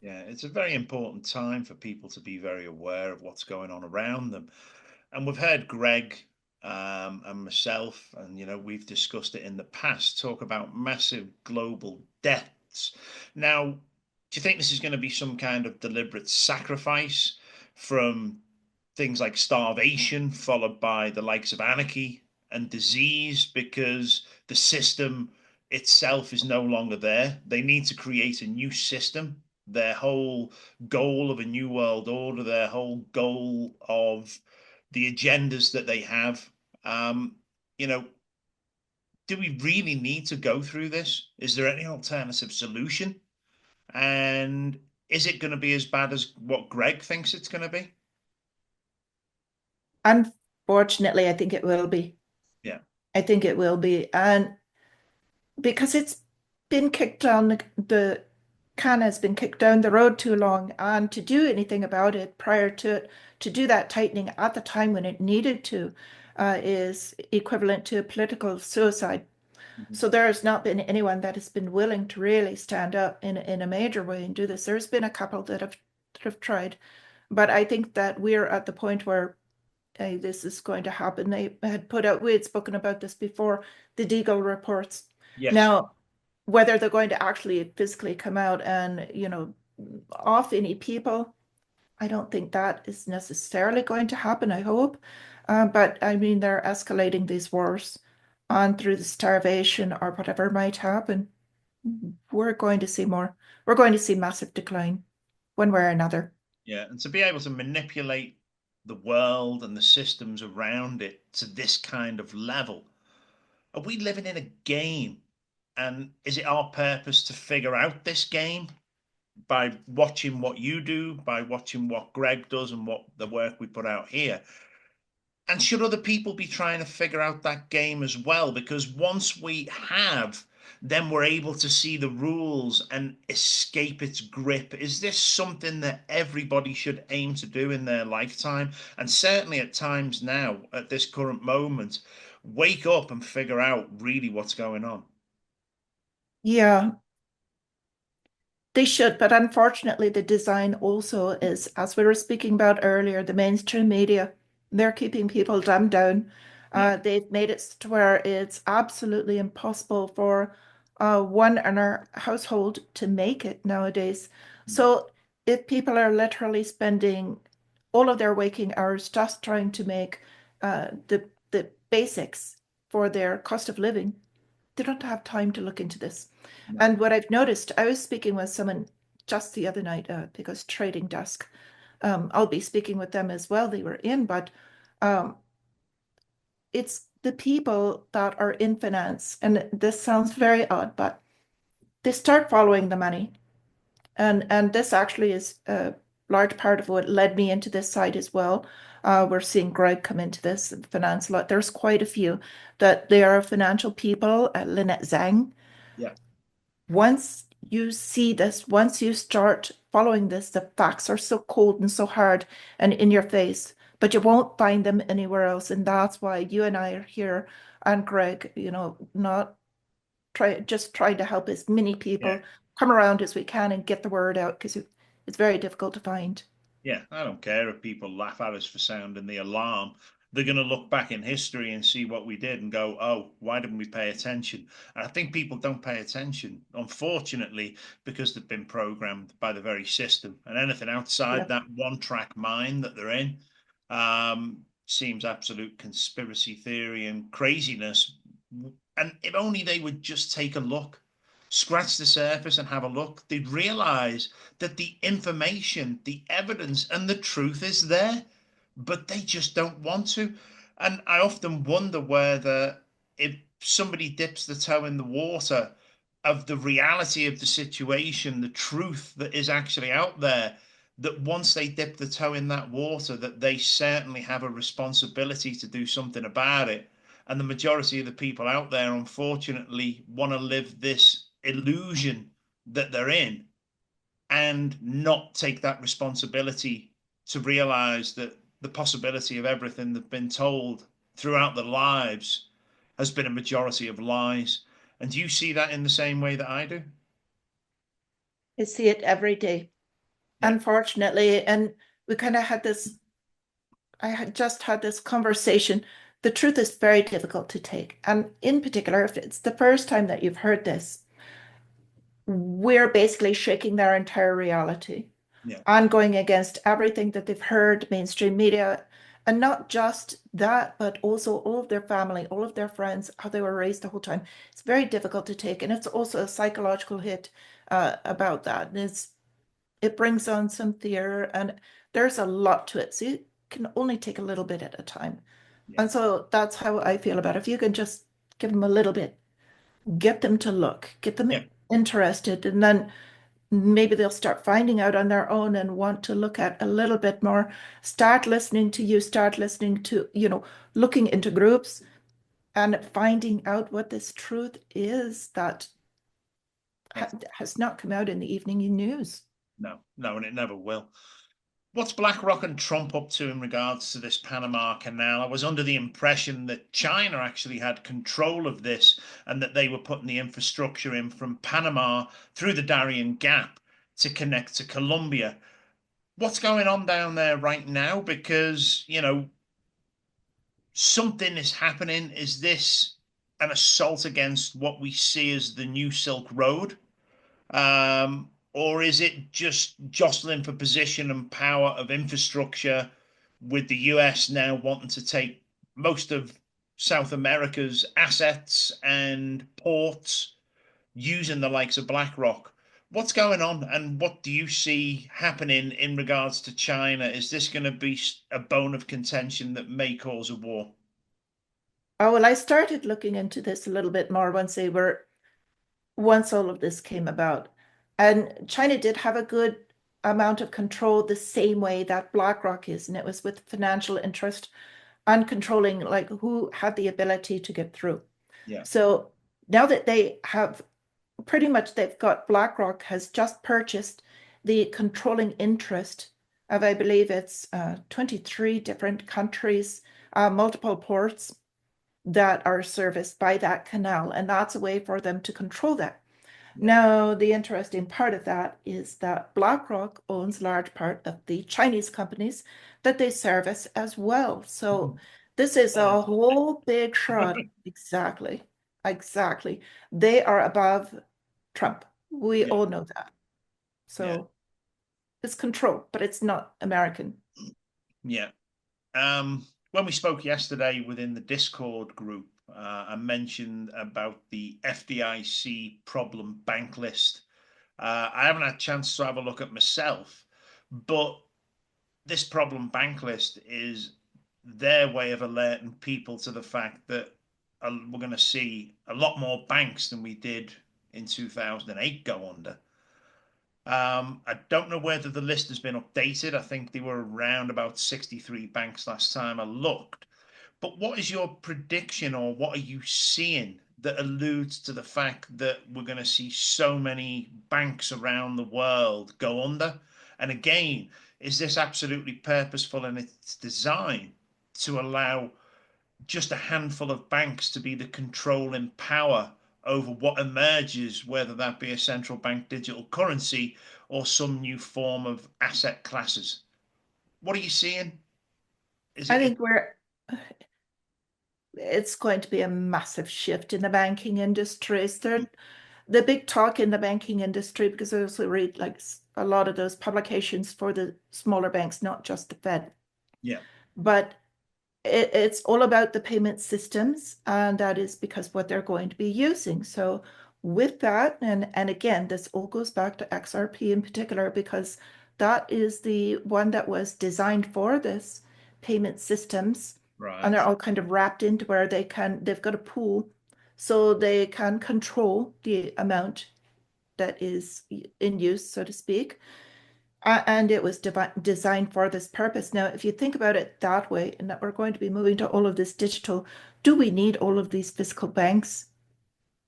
yeah. It's a very important time for people to be very aware of what's going on around them. And we've heard Greg and myself, and we've discussed it in the past, talk about massive global debts. Now, do you think this is going to be some kind of deliberate sacrifice from things like starvation, followed by the likes of anarchy and disease, because the system itself is no longer there? They need to create a new system. Their whole goal of a new world order, their whole goal of the agendas that they have. Um, you know, do we really need to go through this? Is there any alternative solution? And is it going to be as bad as what Greg thinks it's going to be? Unfortunately, I think it will be. Yeah. I think it will be. And because it's been kicked down, the can has been kicked down the road too long. And to do anything about it prior to it, to do that tightening at the time when it needed to, is equivalent to political suicide. Mhm. So there has not been anyone that has been willing to really stand up in a major way and do this. There's been a couple that have tried, but I think that we're at the point where this is going to happen. We had spoken about this before, the Deagle reports. Yes. Now, whether they're going to actually physically come out and, off any people, I don't think that is necessarily going to happen, I hope. But I mean, they're escalating these wars on through the starvation or whatever might happen. We're going to see more. We're going to see massive decline one way or another. Yeah. And to be able to manipulate the world and the systems around it to this kind of level, are we living in a game? And is it our purpose to figure out this game by watching what you do, by watching what Greg does and what the work we put out here? And should other people be trying to figure out that game as well? Because once we have, then we're able to see the rules and escape its grip. Is this something that everybody should aim to do in their lifetime? And certainly at times now, at this current moment, wake up and figure out really what's going on. Yeah, they should, but unfortunately, the design also is, as we were speaking about earlier, the mainstream media, they're keeping people dumbed down. Yeah. They've made it to where it's absolutely impossible for one in our household to make it nowadays. So if people are literally spending all of their waking hours just trying to make the basics for their cost of living, they don't have time to look into this. No. And what I've noticed, I was speaking with someone just the other night because trading desk. I'll be speaking with them as well. They were in, but um, it's the people that are in finance, and this sounds very odd, but they start following the money, and this actually is a large part of what led me into this side as well. We're seeing Greg come into this finance a lot. There's quite a few that they are financial people. Lynette Zhang, Yeah. once you see this, once you start following this, the facts are so cold and so hard and in your face, but you won't find them anywhere else. And that's why you and I are here, and Greg, not just trying to help as many Yeah. people come around as we can and get the word out because it's very difficult to find. Yeah, I don't care if people laugh at us for sounding the alarm. They're going to look back in history and see what we did and go, oh, why didn't we pay attention? And I think people don't pay attention, unfortunately, because they've been programmed by the very system. And anything outside Yeah. that one track mind that they're in seems absolute conspiracy theory and craziness. And if only they would just take a look, scratch the surface and have a look, they'd realize that the information, the evidence, and the truth is there, but they just don't want to. And I often wonder whether if somebody dips the toe in the water of the reality of the situation, the truth that is actually out there, that once they dip the toe in that water, that they certainly have a responsibility to do something about it. And the majority of the people out there, unfortunately, want to live this illusion that they're in and not take that responsibility to realize that the possibility of everything they've been told throughout their lives has been a majority of lies. And do you see that in the same way that I do? I see it every day, Yeah, unfortunately. And we kind of had this, I had just had this conversation. The truth is very difficult to take. And in particular, if it's the first time that you've heard this, we're basically shaking their entire reality yeah, and going against everything that they've heard, mainstream media, and not just that, but also all of their family, all of their friends, how they were raised the whole time. It's very difficult to take, and it's also a psychological hit about that. And it brings on some fear, and there's a lot to it. So you can only take a little bit at a time. yeah, And so that's how I feel about it. If you can just give them a little bit, get them to look, get them yeah, interested, and then maybe they'll start finding out on their own and want to look at a little bit more, start listening to you, start listening to, looking into groups and finding out what this truth is that has not come out in the evening news. No, and it never will. What's BlackRock and Trump up to in regards to this Panama Canal? I was under the impression that China actually had control of this and that they were putting the infrastructure in from Panama through the Darien Gap to connect to Colombia. What's going on down there right now? Because, something is happening. Is this an assault against what we see as the new Silk Road? Or is it just jostling for position and power of infrastructure, with the US now wanting to take most of South America's assets and ports using the likes of BlackRock? What's going on, and what do you see happening in regards to China? Is this going to be a bone of contention that may cause a war? Oh, well, I started looking into this a little bit more once all of this came about. And China did have a good amount of control the same way that BlackRock is, and it was with financial interest and controlling like who had the ability to get through. Yeah. So now that they have pretty much, they've got BlackRock has just purchased the controlling interest of, I believe it's 23 different countries, multiple ports that are serviced by that canal, and that's a way for them to control that. Now, the interesting part of that is that BlackRock owns a large part of the Chinese companies that they service as well. So this is a whole big shroud. Exactly. Exactly. They are above Trump. We all know that. So it's control, but it's not American. Yeah. When we spoke yesterday within the Discord group, I mentioned about the FDIC problem bank list. I haven't had a chance to have a look at myself, but this problem bank list is their way of alerting people to the fact that we're going to see a lot more banks than we did in 2008 go under. I don't know whether the list has been updated. I think they were around about 63 banks last time I looked. But what is your prediction, or what are you seeing that alludes to the fact that we're going to see so many banks around the world go under? And again, is this absolutely purposeful in its design to allow just a handful of banks to be the controlling power over what emerges, whether that be a central bank digital currency or some new form of asset classes? What are you seeing? Is I it? think it's going to be a massive shift in the banking industry. Is there the big talk in the banking industry, because I also read like a lot of those publications for the smaller banks, not just the Fed. Yeah. But it's all about the payment systems, and that is because what they're going to be using. So with that, and again, this all goes back to XRP in particular, because that is the one that was designed for this payment systems. Right. And they're all kind of wrapped into where they've got a pool so they can control the amount that is in use, so to speak. And it was designed for this purpose. Now, if you think about it that way, and that we're going to be moving to all of this digital, do we need all of these physical banks?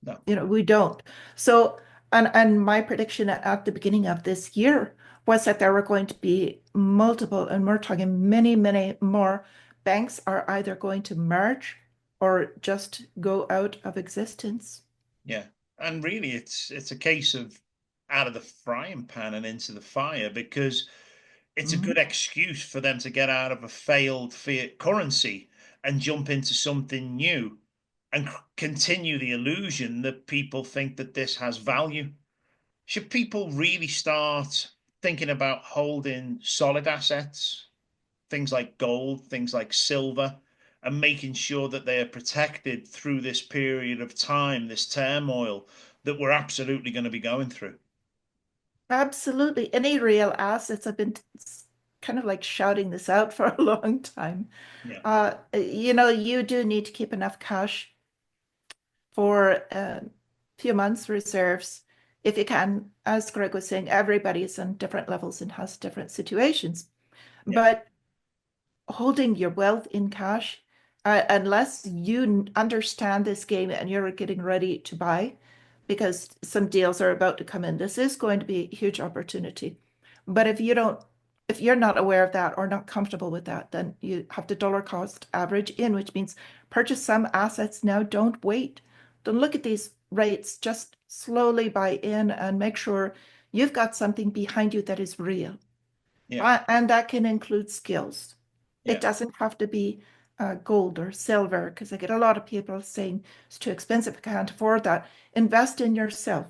No. We don't. So, and my prediction at the beginning of this year was that there were going to be multiple, and we're talking many, many more banks are either going to merge or just go out of existence. Yeah. And really, it's a case of out of the frying pan and into the fire, because it's a Mhm. good excuse for them to get out of a failed fiat currency and jump into something new and continue the illusion that people think that this has value. Should people really start thinking about holding solid assets, things like gold, things like silver, and making sure that they are protected through this period of time, this turmoil that we're absolutely going to be going through? Absolutely. Any real assets. I've been kind of like shouting this out for a long time. Yeah. You do need to keep enough cash for a few months reserves if you can, as Greg was saying, everybody is on different levels and has different situations. Yeah. But holding your wealth in cash, unless you understand this game and you're getting ready to buy, because some deals are about to come in, this is going to be a huge opportunity. But if you're not aware of that or not comfortable with that, then you have to dollar cost average in, which means purchase some assets now. Don't wait. Don't look at these rates. Just slowly buy in and make sure you've got something behind you that is real. Yeah. And that can include skills. It Yeah. doesn't have to be gold or silver, because I get a lot of people saying it's too expensive, I can't afford that. Invest in yourself.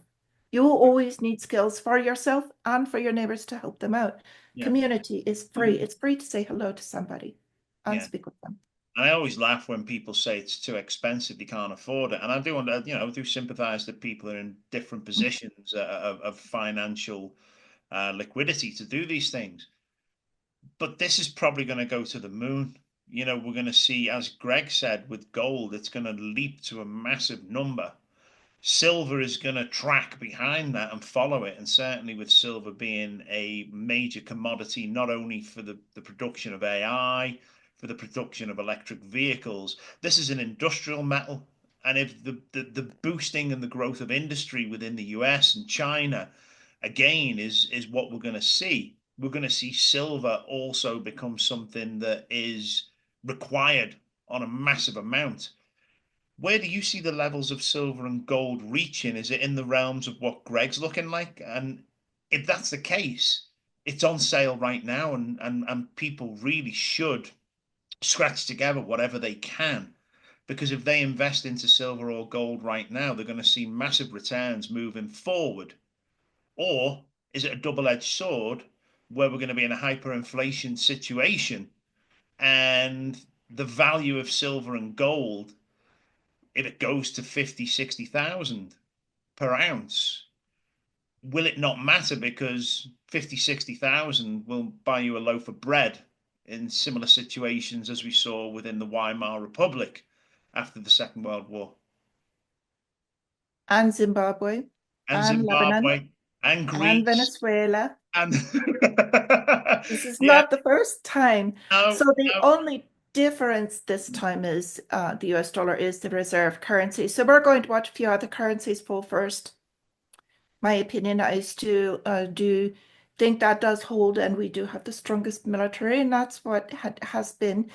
You will always need skills for yourself and for your neighbors to help them out. Yeah. Community is free. It's free to say hello to somebody and Yeah. speak with them. And I always laugh when people say it's too expensive, they can't afford it. And I do, I do sympathize that people are in different positions of financial liquidity to do these things. But this is probably going to go to the moon. We're going to see, as Greg said, with gold, it's going to leap to a massive number. Silver is going to track behind that and follow it. And certainly with silver being a major commodity, not only for the production of AI, for the production of electric vehicles, this is an industrial metal. And if the boosting and the growth of industry within the US and China, again, is what we're going to see. We're going to see silver also become something that is required on a massive amount. Where do you see the levels of silver and gold reaching? Is it in the realms of what Greg's looking like? And if that's the case, it's on sale right now, and people really should scratch together whatever they can. Because if they invest into silver or gold right now, they're going to see massive returns moving forward. Or is it a double-edged sword where we're going to be in a hyperinflation situation and the value of silver and gold, if it goes to 50, 60,000 per ounce, will it not matter because 50, 60,000 will buy you a loaf of bread in similar situations as we saw within the Weimar Republic after the Second World War? And Zimbabwe, And and Lebanon, Zimbabwe and and Greece Venezuela. and This is yeah, not the first time. no, So the no, only difference this time is the US dollar is the reserve currency. So we're going to watch a few other currencies fall first. My opinion is to do think that does hold, and we do have the strongest military, and that's what has been.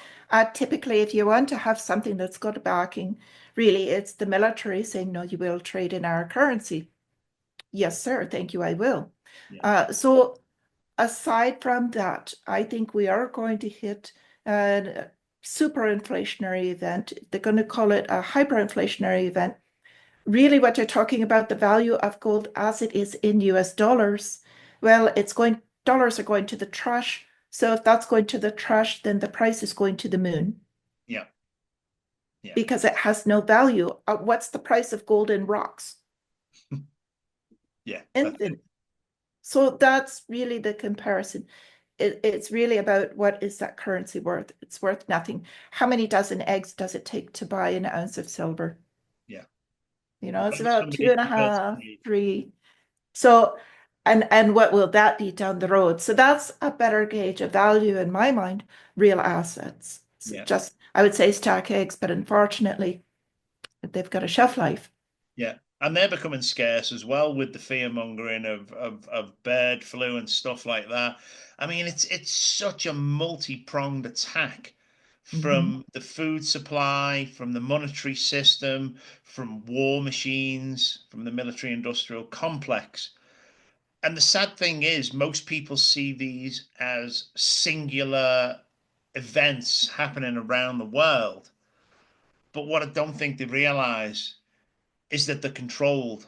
Typically, if you want to have something that's got a backing, really, it's the military saying, no, you will trade in our currency. Yes, sir. Thank you. I will. yeah, So aside from that, I think we are going to hit a super inflationary event. They're going to call it a hyperinflationary event. Really, what you're talking about, the value of gold as it is in US dollars, well, dollars are going to the trash. So if that's going to the trash, then the price is going to the moon yeah, yeah, because it has no value. What's the price of gold in rocks? yeah. That's it. Infinite. So that's really the comparison. It's really about what is that currency worth? It's worth nothing. How many dozen eggs does it take to buy an ounce of silver? Yeah. It's When about two somebody and a converts half, the three. So, and what will that be down the road? So that's a better gauge of value in my mind, real assets. So yeah, just, I would say stack eggs, but unfortunately, they've got a shelf life. yeah. And they're becoming scarce as well with the fear mongering of bird flu and stuff like that. I mean, it's such a multi-pronged attack Mhm. from the food supply, from the monetary system, from war machines, from the military industrial complex. And the sad thing is, most people see these as singular events happening around the world. But what I don't think they realize is that they're controlled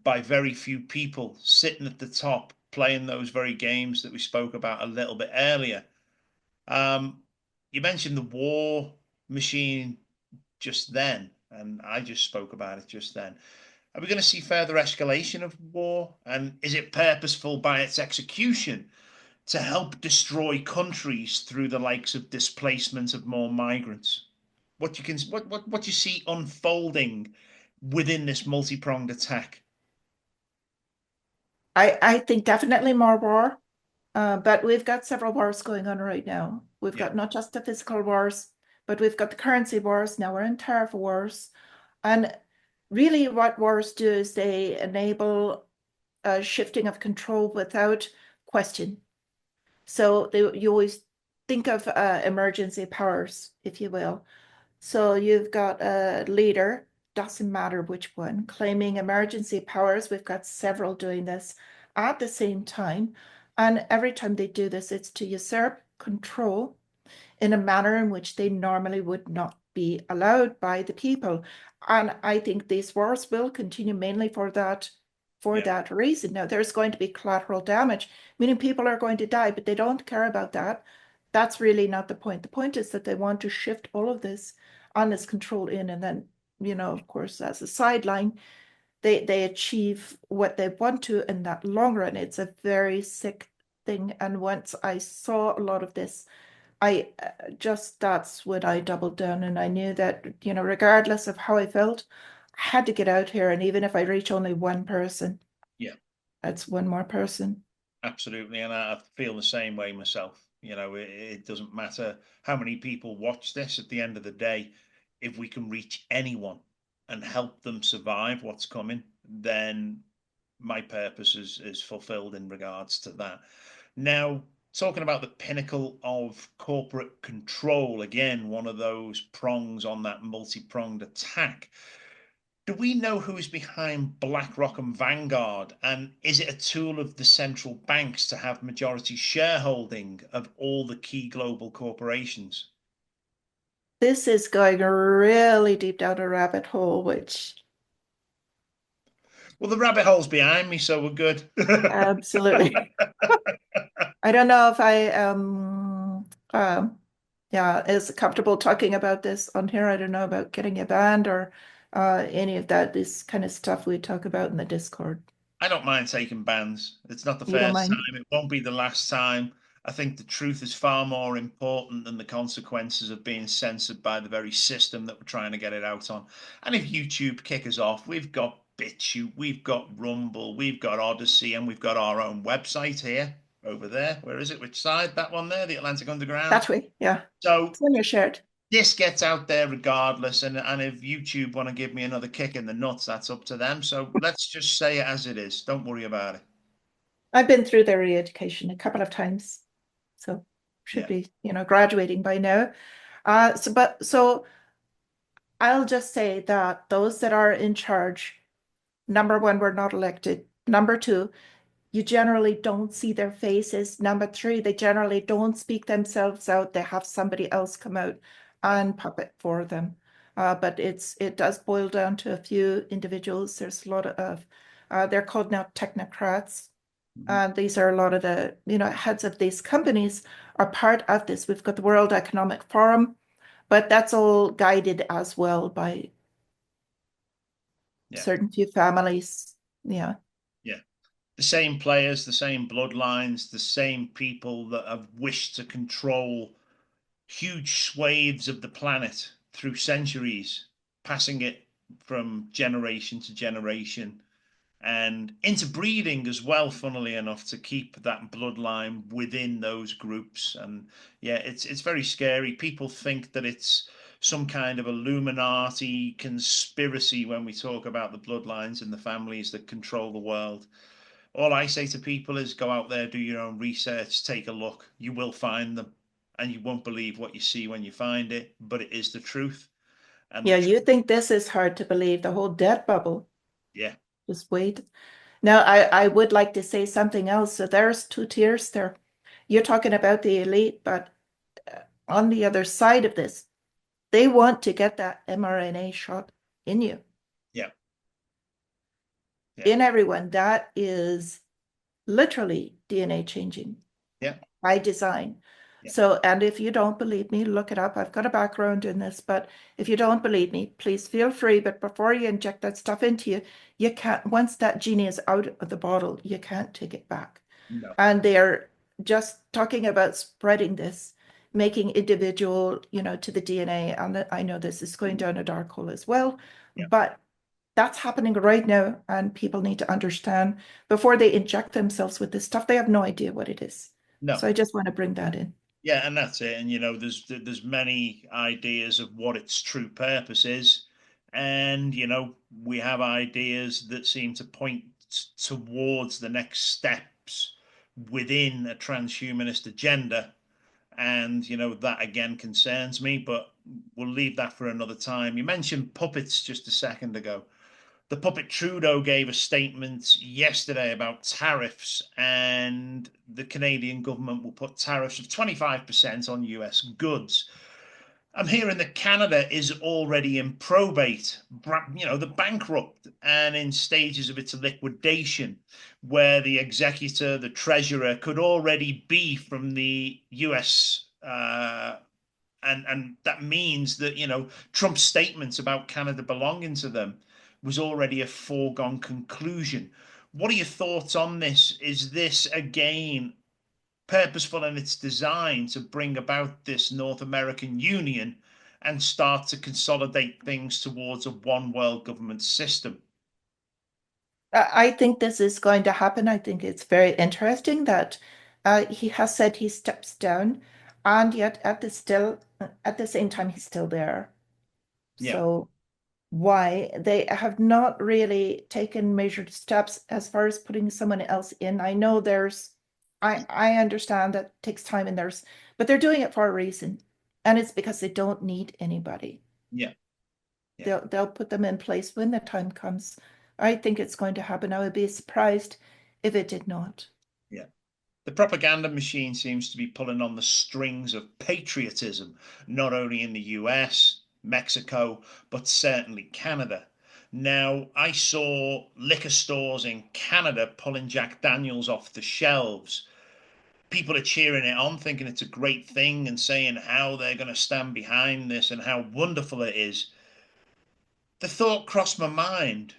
by very few people sitting at the top playing those very games that we spoke about a little bit earlier. You mentioned the war machine just then, and I just spoke about it just then. Are we going to see further escalation of war? And is it purposeful by its execution to help destroy countries through the likes of displacement of more migrants? What you see unfolding within this multi-pronged attack? I think definitely more war, but we've got several wars going on right now. We've Yeah, got not just the physical wars, but we've got the currency wars. Now we're in tariff wars. And really, what wars do is they enable a shifting of control without question. So you always think of emergency powers, if you will. So you've got a leader, doesn't matter which one, claiming emergency powers. We've got several doing this at the same time. And every time they do this, it's to usurp control in a manner in which they normally would not be allowed by the people. And I think these wars will continue mainly for yeah, that reason. Now, there's going to be collateral damage, meaning people are going to die, but they don't care about that. That's really not the point. The point is that they want to shift all of this on this control in, and then, of course, as a sideline, they achieve what they want to in that long run. It's a very sick thing. And once I saw a lot of this, I just that's when I doubled down and I knew that, regardless of how I felt, I had to get out here. And even if I reach only one person, yeah. that's one more person. Absolutely, and I feel the same way myself. It doesn't matter how many people watch this. At the end of the day, if we can reach anyone and help them survive what's coming, then my purpose is fulfilled in regards to that. Now, talking about the pinnacle of corporate control, again, one of those prongs on that multi-pronged attack. Do we know who's behind BlackRock and Vanguard? And is it a tool of the central banks to have majority shareholding of all the key global corporations? This is going really deep down a rabbit hole, which Well, the rabbit hole's behind me, so we're good. absolutely. I don't know if I yeah, is comfortable talking about this on here. I don't know about getting a banned or any of that, this kind of stuff we talk about in the Discord. I don't mind taking bans. It's not the You don't first mind? time. It won't be the last time. I think the truth is far more important than the consequences of being censored by the very system that we're trying to get it out on. And if YouTube kick us off, we've got BitChute, we've got Rumble, we've got Odyssey, and we've got our own website here, over there. Where is it? Which side? That one there, the Atlantic Underground. That way, yeah. So It's in your shirt. this gets out there regardless. And if YouTube want to give me another kick in the nuts, that's up to them. So let's just say it as it is. Don't worry about it. I've been through their re-education a couple of times, so should Yeah. be, graduating by now. So I'll just say that those that are in charge, number one, were not elected. Number two, you generally don't see their faces. Number three, they generally don't speak themselves out. They have somebody else come out Yeah. and puppet for them. But it does boil down to a few individuals. There's a lot of they're called now technocrats. Mhm. And these are a lot of the, heads of these companies are part of this. We've got the World Economic Forum, but that's all guided as well by Yeah. certain few families. Yeah. Yeah. The same players, the same bloodlines, the same people that have wished to control huge swathes of the planet through centuries, passing it from generation to generation and interbreeding as well, funnily enough, to keep that bloodline within those groups. And yeah, it's very scary. People think that it's some kind of Illuminati conspiracy when we talk about the bloodlines and the families that control the world. All I say to people is go out there, do your own research, take a look. You will find them, and you won't believe what you see when you find it, but it is the truth. And the Yeah, you truth, think this is hard to believe, the whole debt bubble. yeah, Just wait. Now, I would like to say something else. So there's two tiers there. You're talking about the elite, but on the other side of this, they want to get that mRNA shot in you, yeah, yeah, in everyone. That is literally DNA changing yeah, by design. yeah, So, and if you don't believe me, look it up. I've got a background in this, but if you don't believe me, please feel free. But before you inject that stuff into you, you can't, once that genie is out of the bottle, you can't take it back. no, And they're just talking about spreading this, making individual, to the DNA. And I know this is going down a dark hole as well, yeah, but that's happening right now, and people need to understand before they inject themselves with this stuff, they have no idea what it is. No. So I just want to bring that in. Yeah, and that's it. And there's many ideas of what its true purpose is, and we have ideas that seem to point towards the next steps within a transhumanist agenda. And that again concerns me, but we'll leave that for another time. You mentioned puppets just a second ago. The puppet Trudeau gave a statement yesterday about tariffs, and the Canadian government will put tariffs of 25% on US goods. I'm hearing that Canada is already in probate, the bankrupt, and in stages of its liquidation, where the executor, the treasurer, could already be from the US. And that means that Trump's statements about Canada belonging to them was already a foregone conclusion. What are your thoughts on this? Is this again purposeful in its design to bring about this North American Union and start to consolidate things towards a one world government system? I think this is going to happen. I think it's very interesting that he has said he steps down, and yet at the same time he's still there. Yeah, So why they have not really taken measured steps as far as putting someone else in? I know I understand that it takes time and but they're doing it for a reason, and it's because they don't need anybody. yeah, yeah, They'll put them in place when the time comes. I think it's going to happen. I would be surprised if it did not. yeah. The propaganda machine seems to be pulling on the strings of patriotism, not only in the US, Mexico, but certainly Canada. Now, I saw liquor stores in Canada pulling Jack Daniels off the shelves. People are cheering it on, thinking it's a great thing and saying how they're going to stand behind this and how wonderful it is. The thought crossed my mind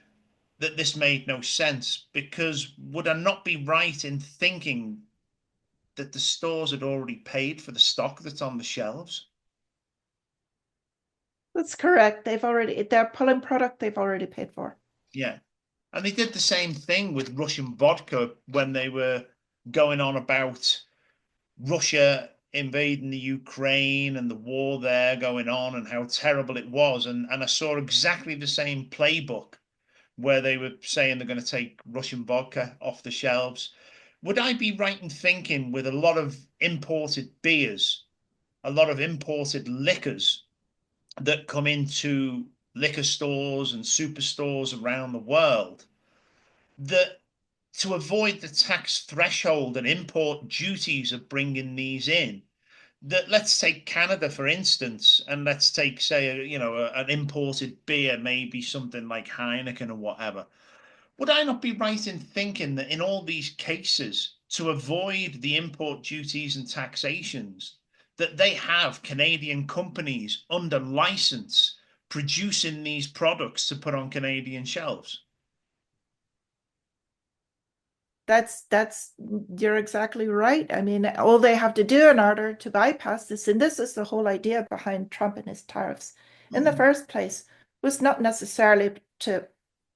that this made no sense, because would I not be right in thinking that the stores had already paid for the stock that's on the shelves? That's correct. They're pulling product they've already paid for. Yeah. And they did the same thing with Russian vodka when they were going on about Russia invading the Ukraine and the war there going on and how terrible it was. And I saw exactly the same playbook where they were saying they're going to take Russian vodka off the shelves. Would I be right in thinking, with a lot of imported beers, a lot of imported liquors that come into liquor stores and superstores around the world, that to avoid the tax threshold and import duties of bringing these in, that let's take Canada for instance, and let's take, say, an imported beer, maybe something like Heineken or whatever. Would I not be right in thinking that in all these cases, to avoid the import duties and taxations, that they have Canadian companies under license producing these products to put on Canadian shelves? That's you're exactly right. I mean, all they have to do in order to bypass this, and this is the whole idea behind Trump and his tariffs in the Mhm. first place, was not necessarily to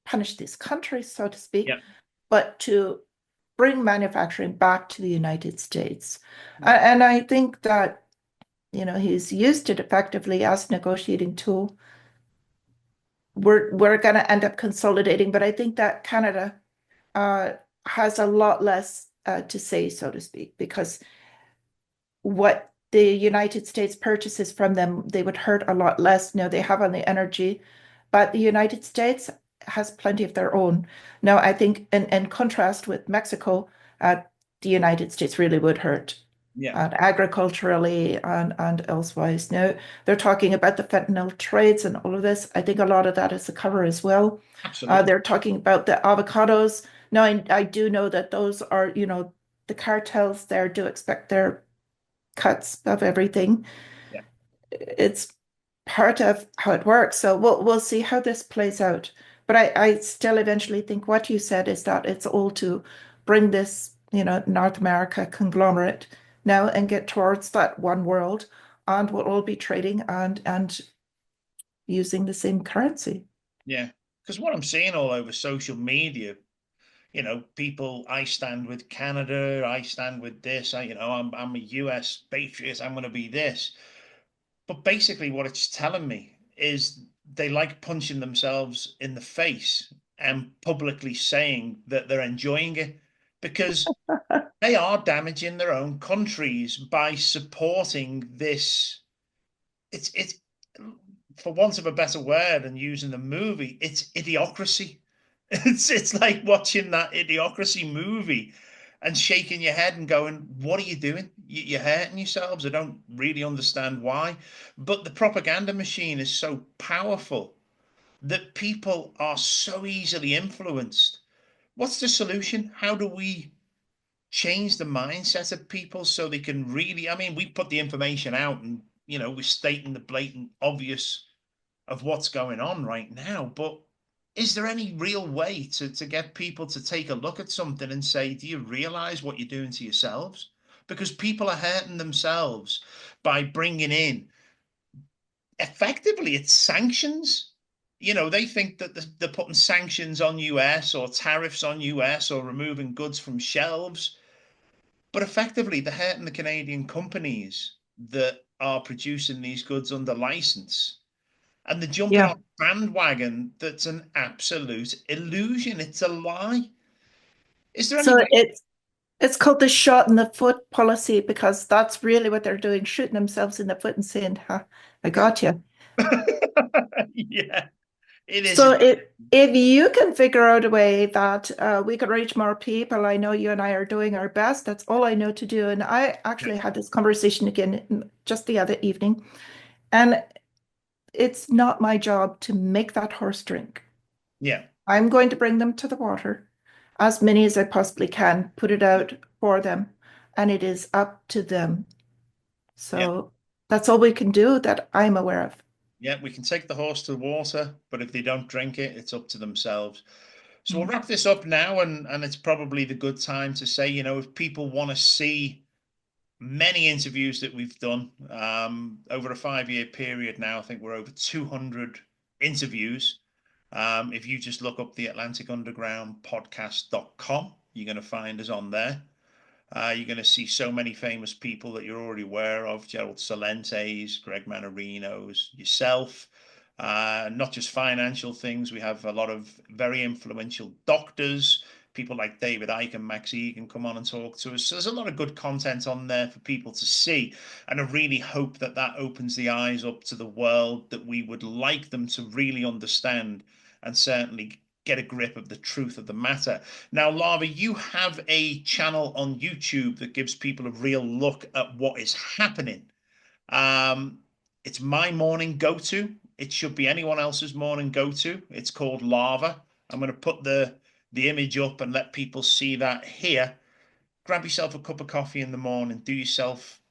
punish these countries, so to speak, Yeah, but to bring manufacturing back to the United States. yeah, And I think that, he's used it effectively as a negotiating tool. We're going to end up consolidating, but I think that Canada uh, has a lot less to say, so to speak, because what the United States purchases from them, they would hurt a lot less. Now they have on the energy, but the United States has plenty of their own. Now, I think in contrast with Mexico, the United States really would hurt yeah, agriculturally and elsewise. Now, they're talking about the fentanyl trades and all of this. I think a lot of that is a cover as well. absolutely. They're talking about the avocados. Now, I do know that those are, the cartels there do expect their cuts of everything. Yeah, It's part of how it works. So we'll see how this plays out. But I still eventually think what you said is that it's all to bring this, North America conglomerate now and get towards that one world, and we'll all be trading and using the same currency. yeah. Because what I'm seeing all over social media, people, I stand with Canada, I stand with this, I'm a US patriot, I'm going to be this. But basically, what it's telling me is they like punching themselves in the face and publicly saying that they're enjoying it because they are damaging their own countries by supporting this. It's for want of a better word and using the movie, it's idiocracy. It's like watching that idiocracy movie and shaking your head and going, "What are you doing? You're hurting yourselves." I don't really understand why, but the propaganda machine is so powerful that people are so easily influenced. What's the solution? How do we change the mindset of people so they can really, I mean, we put the information out and, we're stating the blatant obvious of what's going on right now, but is there any real way to get people to take a look at something and say, do you realize what you're doing to yourselves? Because people are hurting themselves by bringing in, effectively, it's sanctions. They think that they're putting sanctions on US or tariffs on US or removing goods from shelves, but effectively, they're hurting the Canadian companies that are producing these goods under license. And they're jumping Yeah. on a bandwagon that's an absolute illusion. It's a lie. Is there any So way? it's called the shot in the foot policy because that's really what they're doing, shooting themselves in the foot and saying, "Ha, I got you." Yeah, it is. So if you can figure out a way that we could reach more people, I know you and I are doing our best. That's all I know to do. And I Yeah, actually had this conversation again just the other evening, and it's not my job to make that horse drink. yeah, I'm going to bring them to the water, as many as I possibly can, put it out for them, and it is up to them. yeah. So that's all we can do that I'm aware of. Yeah, we can take the horse to the water, but if they don't drink it, it's up to themselves. So we'll Mm. wrap this up now, and it's probably the good time to say, if people want to see many interviews that we've done over a 5 year period now. I think we're over 200 interviews. If you just look up the Atlantic Underground podcast.com, you're going to find us on there. You're going to see so many famous people that you're already aware of: Gerald Celentes, Greg Mannarino's, yourself. Not just financial things. We have a lot of very influential doctors, people like David Icke and Max Egan come on and talk to us. So there's a lot of good content on there for people to see. And I really hope that that opens the eyes up to the world that we would like them to really understand and certainly get a grip of the truth of the matter. Now, Lava, you have a channel on YouTube that gives people a real look at what is happening. Um, it's my morning go-to. It should be anyone else's morning go-to. It's called Lava. I'm going to put the image up and let people see that here. Grab yourself a cup of coffee in the morning. Do yourself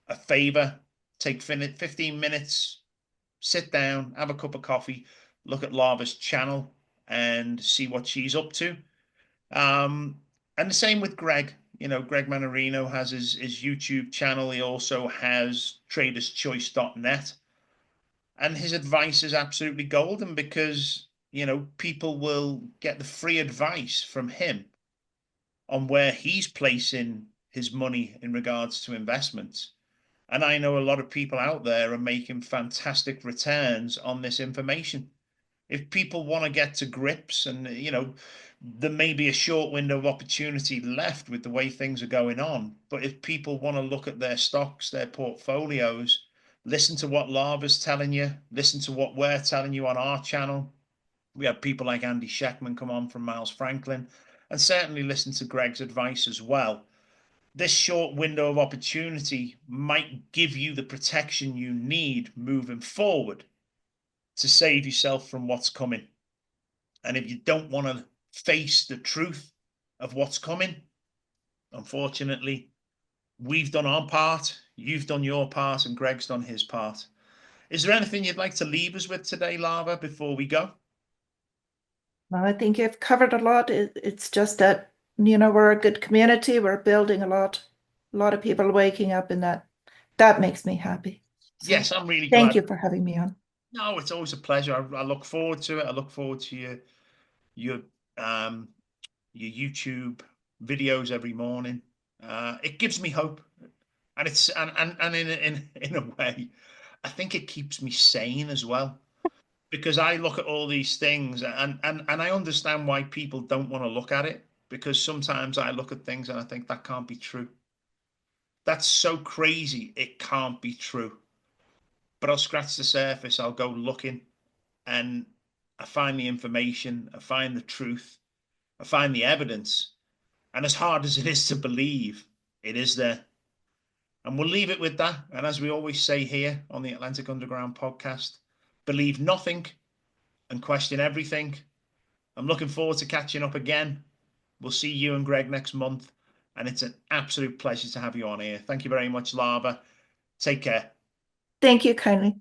a favor. Take 15 minutes. Sit down. Have a cup of coffee. Look at Lava's channel and see what she's up to. Um, and the same with Greg. Greg Mannarino has his YouTube channel. He also has traderschoice.net. And his advice is absolutely golden because, people will get the free advice from him on where he's placing his money in regards to investments. And I know a lot of people out there are making fantastic returns on this information. If people want to get to grips and, there may be a short window of opportunity left with the way things are going on. But if people want to look at their stocks, their portfolios, listen to what Lava's telling you, listen to what we're telling you on our channel. We have people like Andy Schectman come on from Miles Franklin, and certainly listen to Greg's advice as well. This short window of opportunity might give you the protection you need moving forward to save yourself from what's coming. And if you don't want to face the truth of what's coming, unfortunately, we've done our part, you've done your part, and Greg's done his part. Is there anything you'd like to leave us with today, Lava, before we go? Well, I think you've covered a lot. It's just that, we're a good community. We're building a lot. A lot of people waking up, and that makes me happy. So Yes, I'm really thank glad. you for having me on. No, it's always a pleasure. I look forward to it. I look forward to your um your YouTube videos every morning. It gives me hope, and it's and in a way, I think it keeps me sane as well. Because I look at all these things and I understand why people don't want to look at it, because sometimes I look at things and I think that can't be true. That's so crazy. It can't be true. But I'll scratch the surface. I'll go looking and I find the information. I find the truth. I find the evidence. And as hard as it is to believe, it is there. And we'll leave it with that. And as we always say here on the Atlantic Underground podcast, believe nothing and question everything. I'm looking forward to catching up again. We'll see you and Greg next month. And it's an absolute pleasure to have you on here. Thank you very much, Lava. Take care. Thank you kindly.